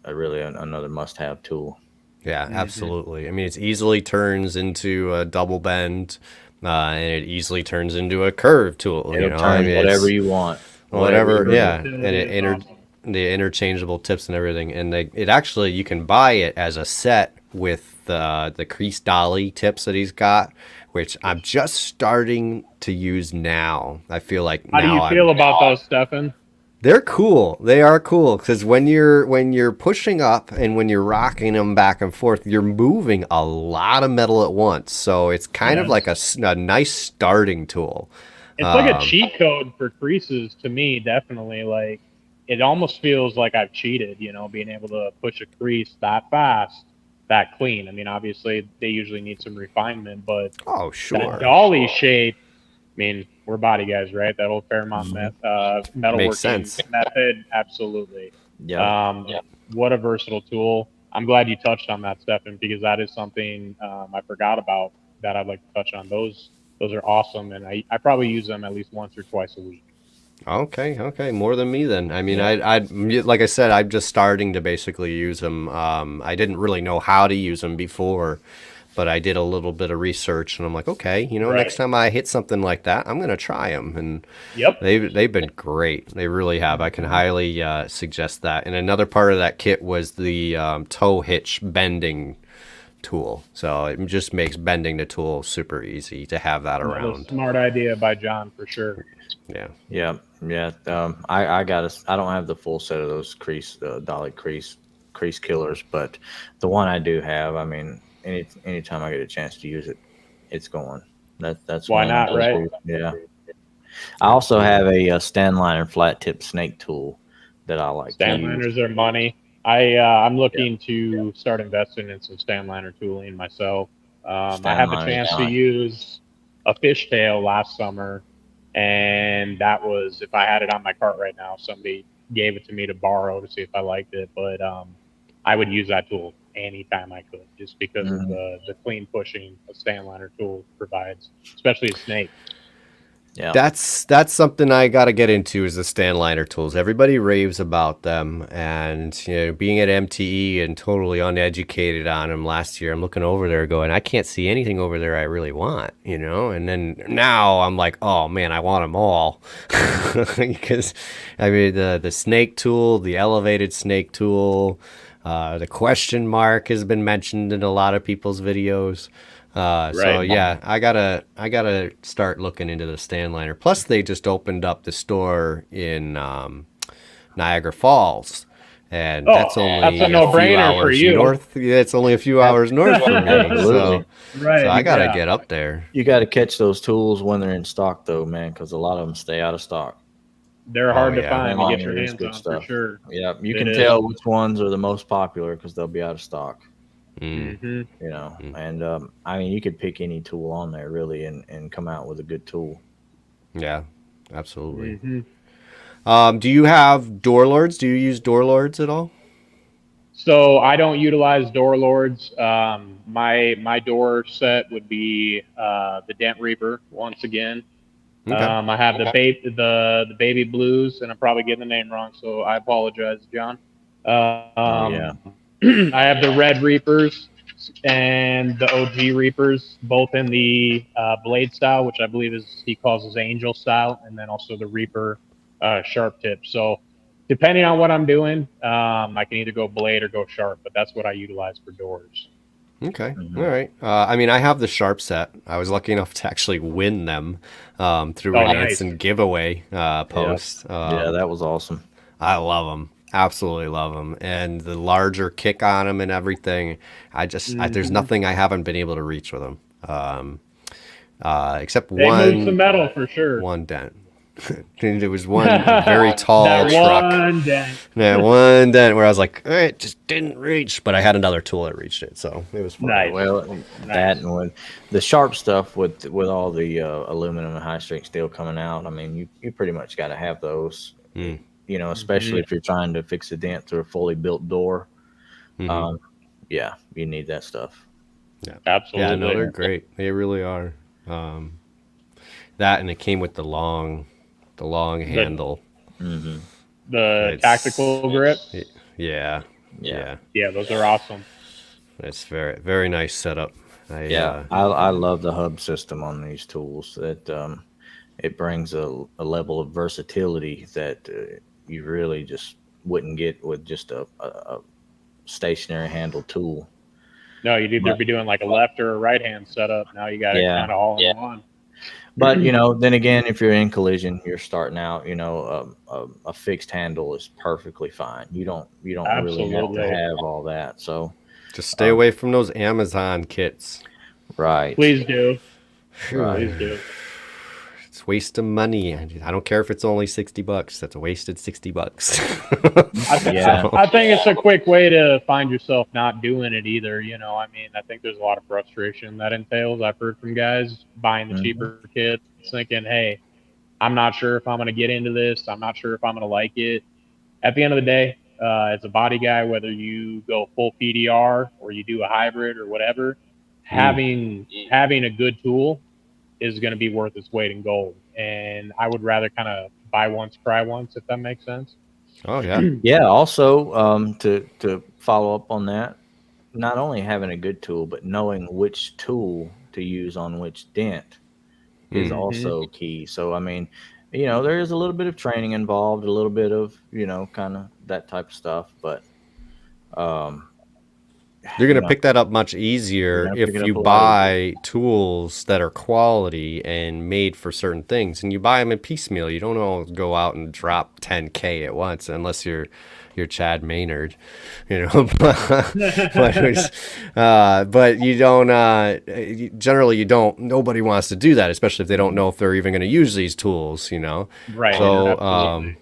really another must-have tool. Yeah, absolutely. I mean, it easily turns into a double bend, and it easily turns into a curve tool. It'll I turn mean, whatever it's you want. whatever. you Yeah, Versatility and is awesome. the interchangeable tips and everything, and it actually you can buy it as a set with the crease dolly tips that he's got, which I'm just starting to use now. I feel like How do you now feel about those, Stefan? they're cool. They are cool because when you're pushing up and when you're rocking them back and forth, you're moving a lot of metal at once. So it's kind of Yes. like a nice starting tool. It's like a cheat code for creases to me, definitely. Like, it almost feels like I've cheated, being able to push a crease that fast, that clean. I mean, obviously, they usually need some refinement, but Oh, that sure. dolly shape, I mean, we're body guys, right? That old Fairmont metalworking Makes sense. method, absolutely. Yeah. What a versatile tool. I'm glad you touched on that, Stefan, because that is something I forgot about that I'd like to touch on. Those are awesome, and I probably use them at least once or twice a week. Okay, more than me then. I mean, Yeah. I like I said, I'm just starting to basically use them. I didn't really know how to use them before, but I did a little bit of research, and I'm like, okay, Right. next time I hit something like that, I'm gonna try them, and Yep. they've been great. They really have. I can highly suggest that. And another part of that kit was the toe hitch bending tool, so it just makes bending the tool super easy to have that Another around. smart idea by John for sure. Yeah. Yeah. I I don't have the full set of those dolly crease killers, but the one I do have, I mean, anytime I get a chance to use it, it's going. That's Why one of not, those right? two. Yeah. I also have a stand liner flat tip snake tool that I like to Stand use. liners are money. I'm looking to start investing in some stand liner tooling myself. I Stand had the liners, chance to nice. use a fishtail last summer, and that was, if I had it on my cart right now, somebody gave it to me to borrow to see if I liked it. But I would use that tool anytime I could, just because of Mhm. the clean pushing a stand liner tool provides, especially a snake. Yeah. That's something I got to get into is the stand liner tools. Everybody raves about them, and being at MTE and totally uneducated on them last year, I'm looking over there going, I can't see anything over there I really want, and then now I'm like, oh man, I want them all because I mean the snake tool, the elevated snake tool, the question mark has been mentioned in a lot of people's videos. So yeah, I gotta start looking into the stand liner. Plus, they just opened up the store in Niagara Falls, and that's only that's a a few no-brainer for hours you. north. Yeah, it's only a few hours north from me. Absolutely. So I gotta get up there. You got to catch those tools when they're in stock, though, man, because a lot of them stay out of stock. They're hard to yeah. find to get your It is hands good on stuff. for sure. Yeah, you It can is. tell which ones are the most popular because they'll be out of stock. Mm-hmm. And I mean, you could pick any tool on there really and come out with a good tool. Yeah, absolutely. Mm-hmm. Do you have door lords? Do you use door lords at all? So I don't utilize door lords. My door set would be the Dent Reaper once again. Okay. I have the baby blues, and I'm probably getting the name wrong, so I apologize, John. Yeah. I have the Red Reapers and the OG Reapers, both in the blade style, which I believe he calls his Angel style, and then also the Reaper sharp tip. So depending on what I'm doing, I can either go blade or go sharp, but that's what I utilize for doors. Okay. All right. I mean, I have the sharp set. I was lucky enough to actually win them through an Anson giveaway post. Yeah, that was awesome. I love them. Absolutely love them. And the larger kick on them and everything. There's nothing I haven't been able to reach with them. Except they moved the metal for sure. One dent. There was one very tall truck. One dent. Yeah, one dent where I was like, it just didn't reach, but I had another tool that reached it, so it was fun. Nice. Well, that and with the sharp stuff with all the aluminum and high strength steel coming out, I mean, you pretty much got to have those. Especially if you're trying to fix a dent through a fully built door. Yeah, you need that stuff. Yeah, absolutely. Yeah, no, they're great. They really are. That and it came with the long handle. The tactical grip. Yeah. Those are awesome. It's very, very nice setup. I love the hub system on these tools. That it brings a level of versatility that you really just wouldn't get with just a stationary handle tool. No, you'd either be doing like a left or a right hand setup. Now you got it kind of all in one. But then again, if you're in collision, you're starting out. A fixed handle is perfectly fine. You don't really have to have all that. So just stay away from those Amazon kits. Right. Please do. Right. Please do. It's wasting money. I don't care if it's only $60. That's a wasted $60. I think it's a quick way to find yourself not doing it either. I mean, I think there's a lot of frustration that entails. I've heard from guys buying the cheaper kits, thinking, "Hey, I'm not sure if I'm going to get into this. I'm not sure if I'm going to like it." At the end of the day, as a body guy, whether you go full PDR or you do a hybrid or whatever, having a good tool is going to be worth its weight in gold. And I would rather kind of buy once, cry once, if that makes sense. Oh, yeah. Yeah. Also, to follow up on that, not only having a good tool, but knowing which tool to use on which dent is also key. So, I mean, there is a little bit of training involved, a little bit of, kind of that type of stuff. But you're going to pick that up much easier if you buy tools that are quality and made for certain things, and you buy them in piecemeal. You don't all go out and drop 10K at once unless you're Chad Maynard, but you don't, generally you don't, nobody wants to do that, especially if they don't know if they're even going to use these tools, Right. So,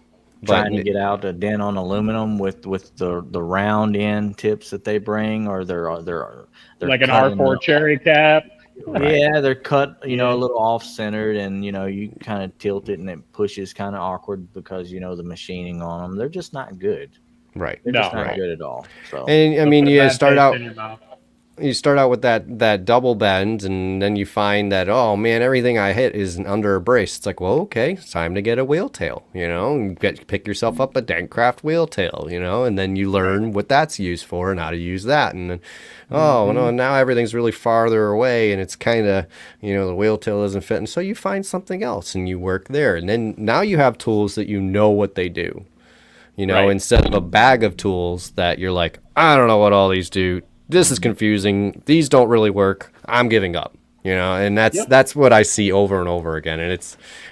trying to get out a dent on aluminum with the round end tips that they bring, or they're like an R4 cherry cap. Yeah, they're cut, a little off centered, and you kind of tilt it and it pushes kind of awkward because the machining on them. They're just not good. Right. They're just not good at all. So, and I mean, you start out. you start out with that double bend, and then you find that, oh man, everything I hit is under a brace. It's like, well, okay, it's time to get a wheel tail, and pick yourself up a Dentcraft wheel tail, and then you learn what that's used for and how to use that. And then, oh no, now everything's really farther away, and it's kind of, the wheel tail isn't fitting. So you find something else and you work there, and then now you have tools that you know what they do. Instead of a bag of tools that you're like, I don't know what all these do. This is confusing. These don't really work. I'm giving up. And that's what I see over and over again. And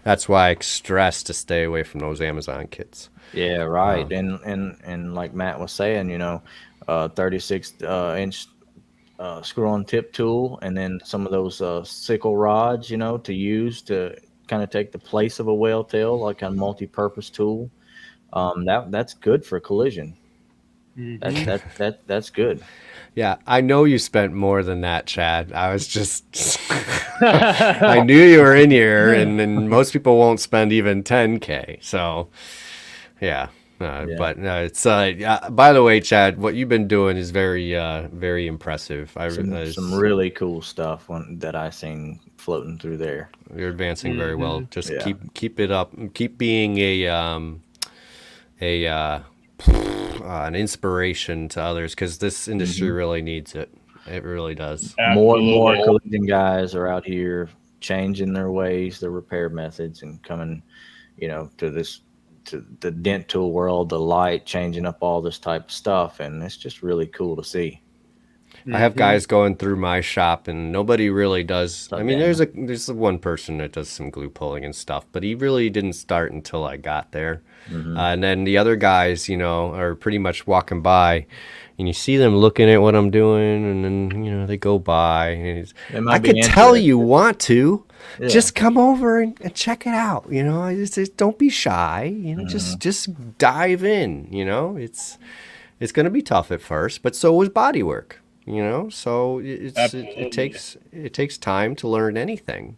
that's why I stress to stay away from those Amazon kits. Yeah, right. And like Matt was saying, 36-inch screw-on tip tool, and then some of those sickle rods, to use to kind of take the place of a whale tail, like a multi-purpose tool. That's good for collision. That's good. Yeah, I know you spent more than that, Chad. I was just, I knew you were in here, and most people won't spend even $10K. So, yeah. But it's by the way, Chad, what you've been doing is very, very impressive. Some really cool stuff that I seen floating through there. You're advancing very well. Just keep it up. Keep being an inspiration to others, because this industry really needs it. It really does. Absolutely. More and more collision guys are out here changing their ways, their repair methods, and coming, to the dent tool world, the light, changing up all this type of stuff, and it's just really cool to see. I have guys going through my shop, and nobody really does. I mean, there's one person that does some glue pulling and stuff, but he really didn't start until I got there. And then the other guys, are pretty much walking by, and you see them looking at what I'm doing, and then they go by. And I could tell you want to. Yeah. Just come over and check it out. Just don't be shy. Just dive in. It's going to be tough at first, but so was body work. So it takes time to learn anything.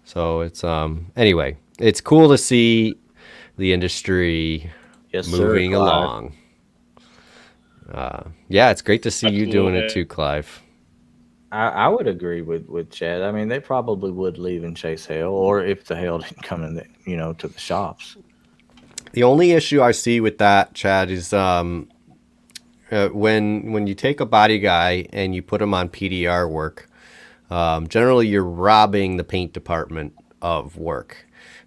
So it's anyway, it's cool to see the industry moving along. It's great to see you doing it too, Clive. I would agree with Chad. I mean, they probably would leave and chase hail, or if the hail didn't come in, to the shops. The only issue I see with that, Chad, is when you take a body guy and you put him on PDR work, generally you're robbing the paint department of work.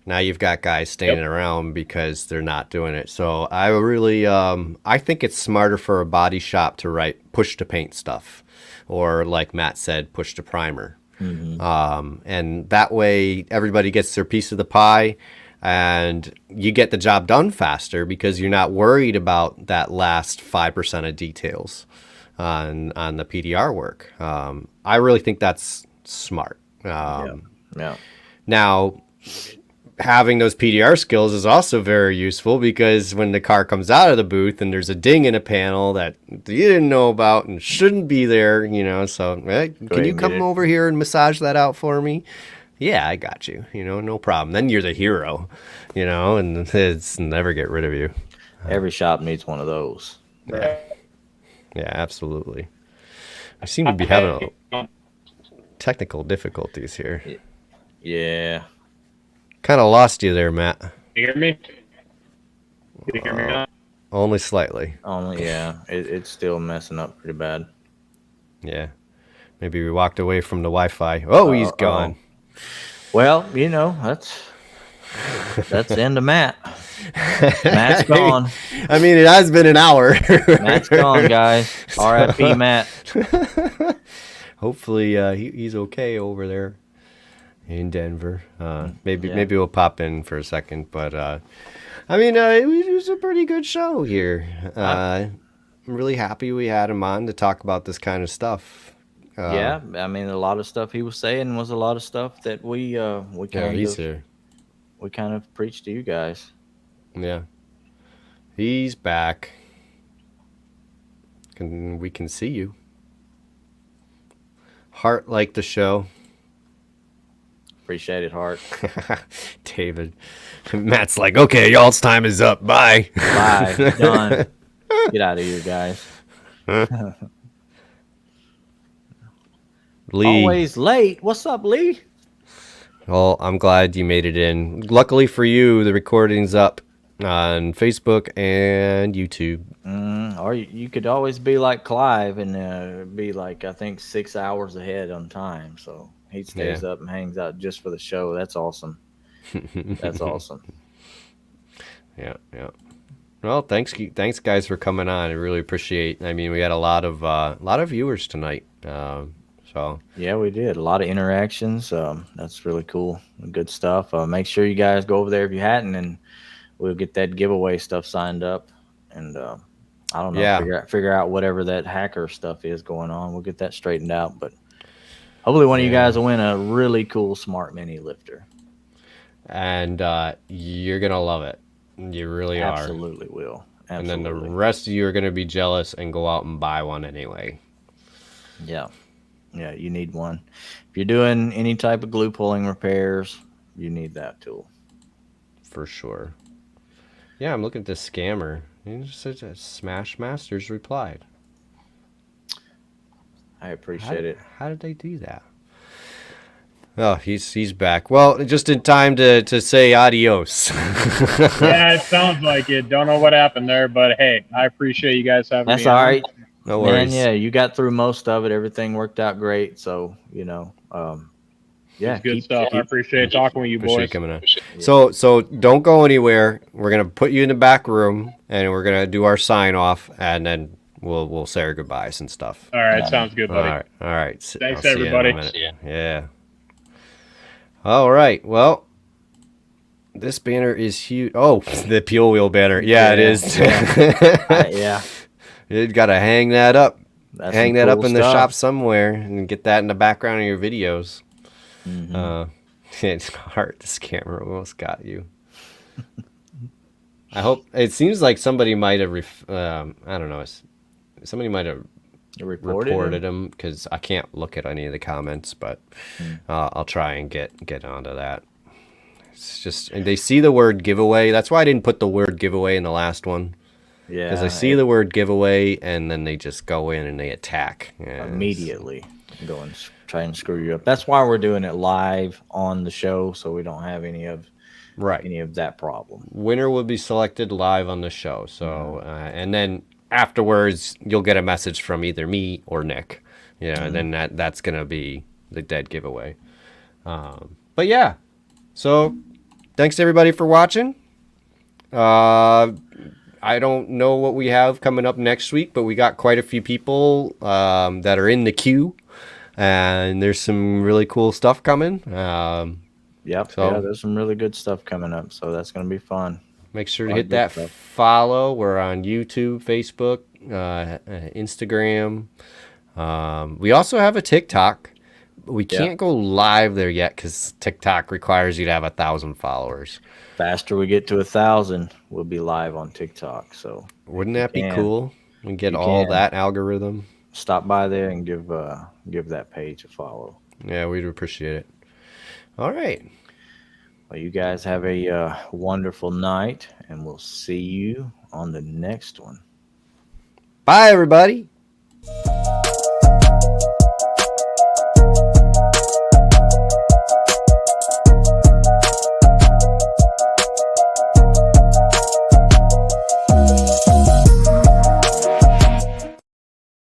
Now you've got guys standing around because they're not doing it. So I really, I think it's smarter for a body shop to write push to paint stuff, or like Matt said, push to primer. And that way everybody gets their piece of the pie, and you get the job done faster because you're not worried about that last 5% of details on the PDR work. I really think that's smart. Now, having those PDR skills is also very useful, because when the car comes out of the booth and there's a ding in a panel that you didn't know about and shouldn't be there, so can you come over here and massage that out for me? Yeah, I got you. No problem. Then you're the hero, and it's never get rid of you. Every shop needs one of those. Yeah, absolutely. I seem to be having technical difficulties here. Yeah. Kind of lost you there, Matt. You hear me? You hear me now? Only slightly. It's still messing up pretty bad. Yeah. Maybe we walked away from the Wi-Fi. Oh, he's gone. Well, that's the end of Matt. Matt's gone. I mean, it has been an hour. Matt's gone, guys. R.I.P. Matt. Hopefully, he's okay over there in Denver. Maybe we'll pop in for a second, but I mean, it was a pretty good show here. I'm really happy we had him on to talk about this kind of stuff. I mean, a lot of stuff he was saying was a lot of stuff that we kind of preached to you guys. Yeah, he's back. We can see you. Hart liked the show. Appreciate it, Hart. David. Matt's like, okay, y'all's time is up. Bye. Bye. Done. Get out of here, guys. Lee. Always late. What's up, Lee? Well, I'm glad you made it in. Luckily for you, the recording's up on Facebook and YouTube. Or you could always be like Clive and be like, I think 6 hours ahead on time. So he stays up and hangs out just for the show. That's awesome. That's awesome. Yeah. Well, thanks guys for coming on. I really appreciate. I mean, we had a lot of viewers tonight. So yeah, we did a lot of interactions. That's really cool. Good stuff. Make sure you guys go over there if you hadn't, and we'll get that giveaway stuff signed up. And I don't know, figure out whatever that hacker stuff is going on. We'll get that straightened out. But hopefully, one of you guys will win a really cool Smart Mini lifter. And you're gonna love it. You really are. Absolutely will. Absolutely. And then the rest of you are gonna be jealous and go out and buy one anyway. Yeah. Yeah, you need one. If you're doing any type of glue pulling repairs, you need that tool. For sure. Yeah, I'm looking at this scammer. He just said Smash Masters replied. I appreciate it. How did they do that? Oh, he's back. Well, just in time to say adios. Yeah, it sounds like it. Don't know what happened there, but hey, I appreciate you guys having me. That's all right. No worries. Man, yeah, you got through most of it. Everything worked out great. So, yeah, good stuff. I appreciate talking with you boys. Coming on. So don't go anywhere. We're gonna put you in the back room and we're gonna do our sign off, and then we'll say our goodbyes and stuff. All right, sounds good, buddy. All right. Thanks, everybody. Yeah. All right. Well, this banner is huge. Oh, the Peel Wheel banner. Yeah, it is. Yeah. You got to hang that up. Hang that up in the stuff. shop somewhere and get that in the background of your videos. It's hard. This camera almost got you. I hope. It seems like somebody might have. I don't know. Somebody might have reported him because I can't look at any of the comments, but I'll try and get onto that. It's just, and they see the word giveaway. That's why I didn't put the word giveaway in the last one. Yeah, because I see the word giveaway, and then they just go in and they attack immediately. Go and try and screw you up. That's why we're doing it live on the show, so we don't have any of that problem. Winner will be selected live on the show. So and then afterwards, you'll get a message from either me or Nick. And then that's gonna be the dead giveaway. But yeah, so thanks everybody for watching. I don't know what we have coming up next week, but we got quite a few people that are in the queue, and there's some really cool stuff coming. There's some really good stuff coming up, so that's going to be fun. Make sure to hit that follow. We're on YouTube, Facebook, Instagram. We also have a TikTok. We can't go live there yet because TikTok requires you to have 1,000 followers. Faster we get to 1,000, we'll be live on TikTok. So wouldn't that be cool? And get all that algorithm. Stop by there and give that page a follow. Yeah, we'd appreciate it. All right. Well, you guys have a wonderful night, and we'll see you on the next one. Bye, everybody.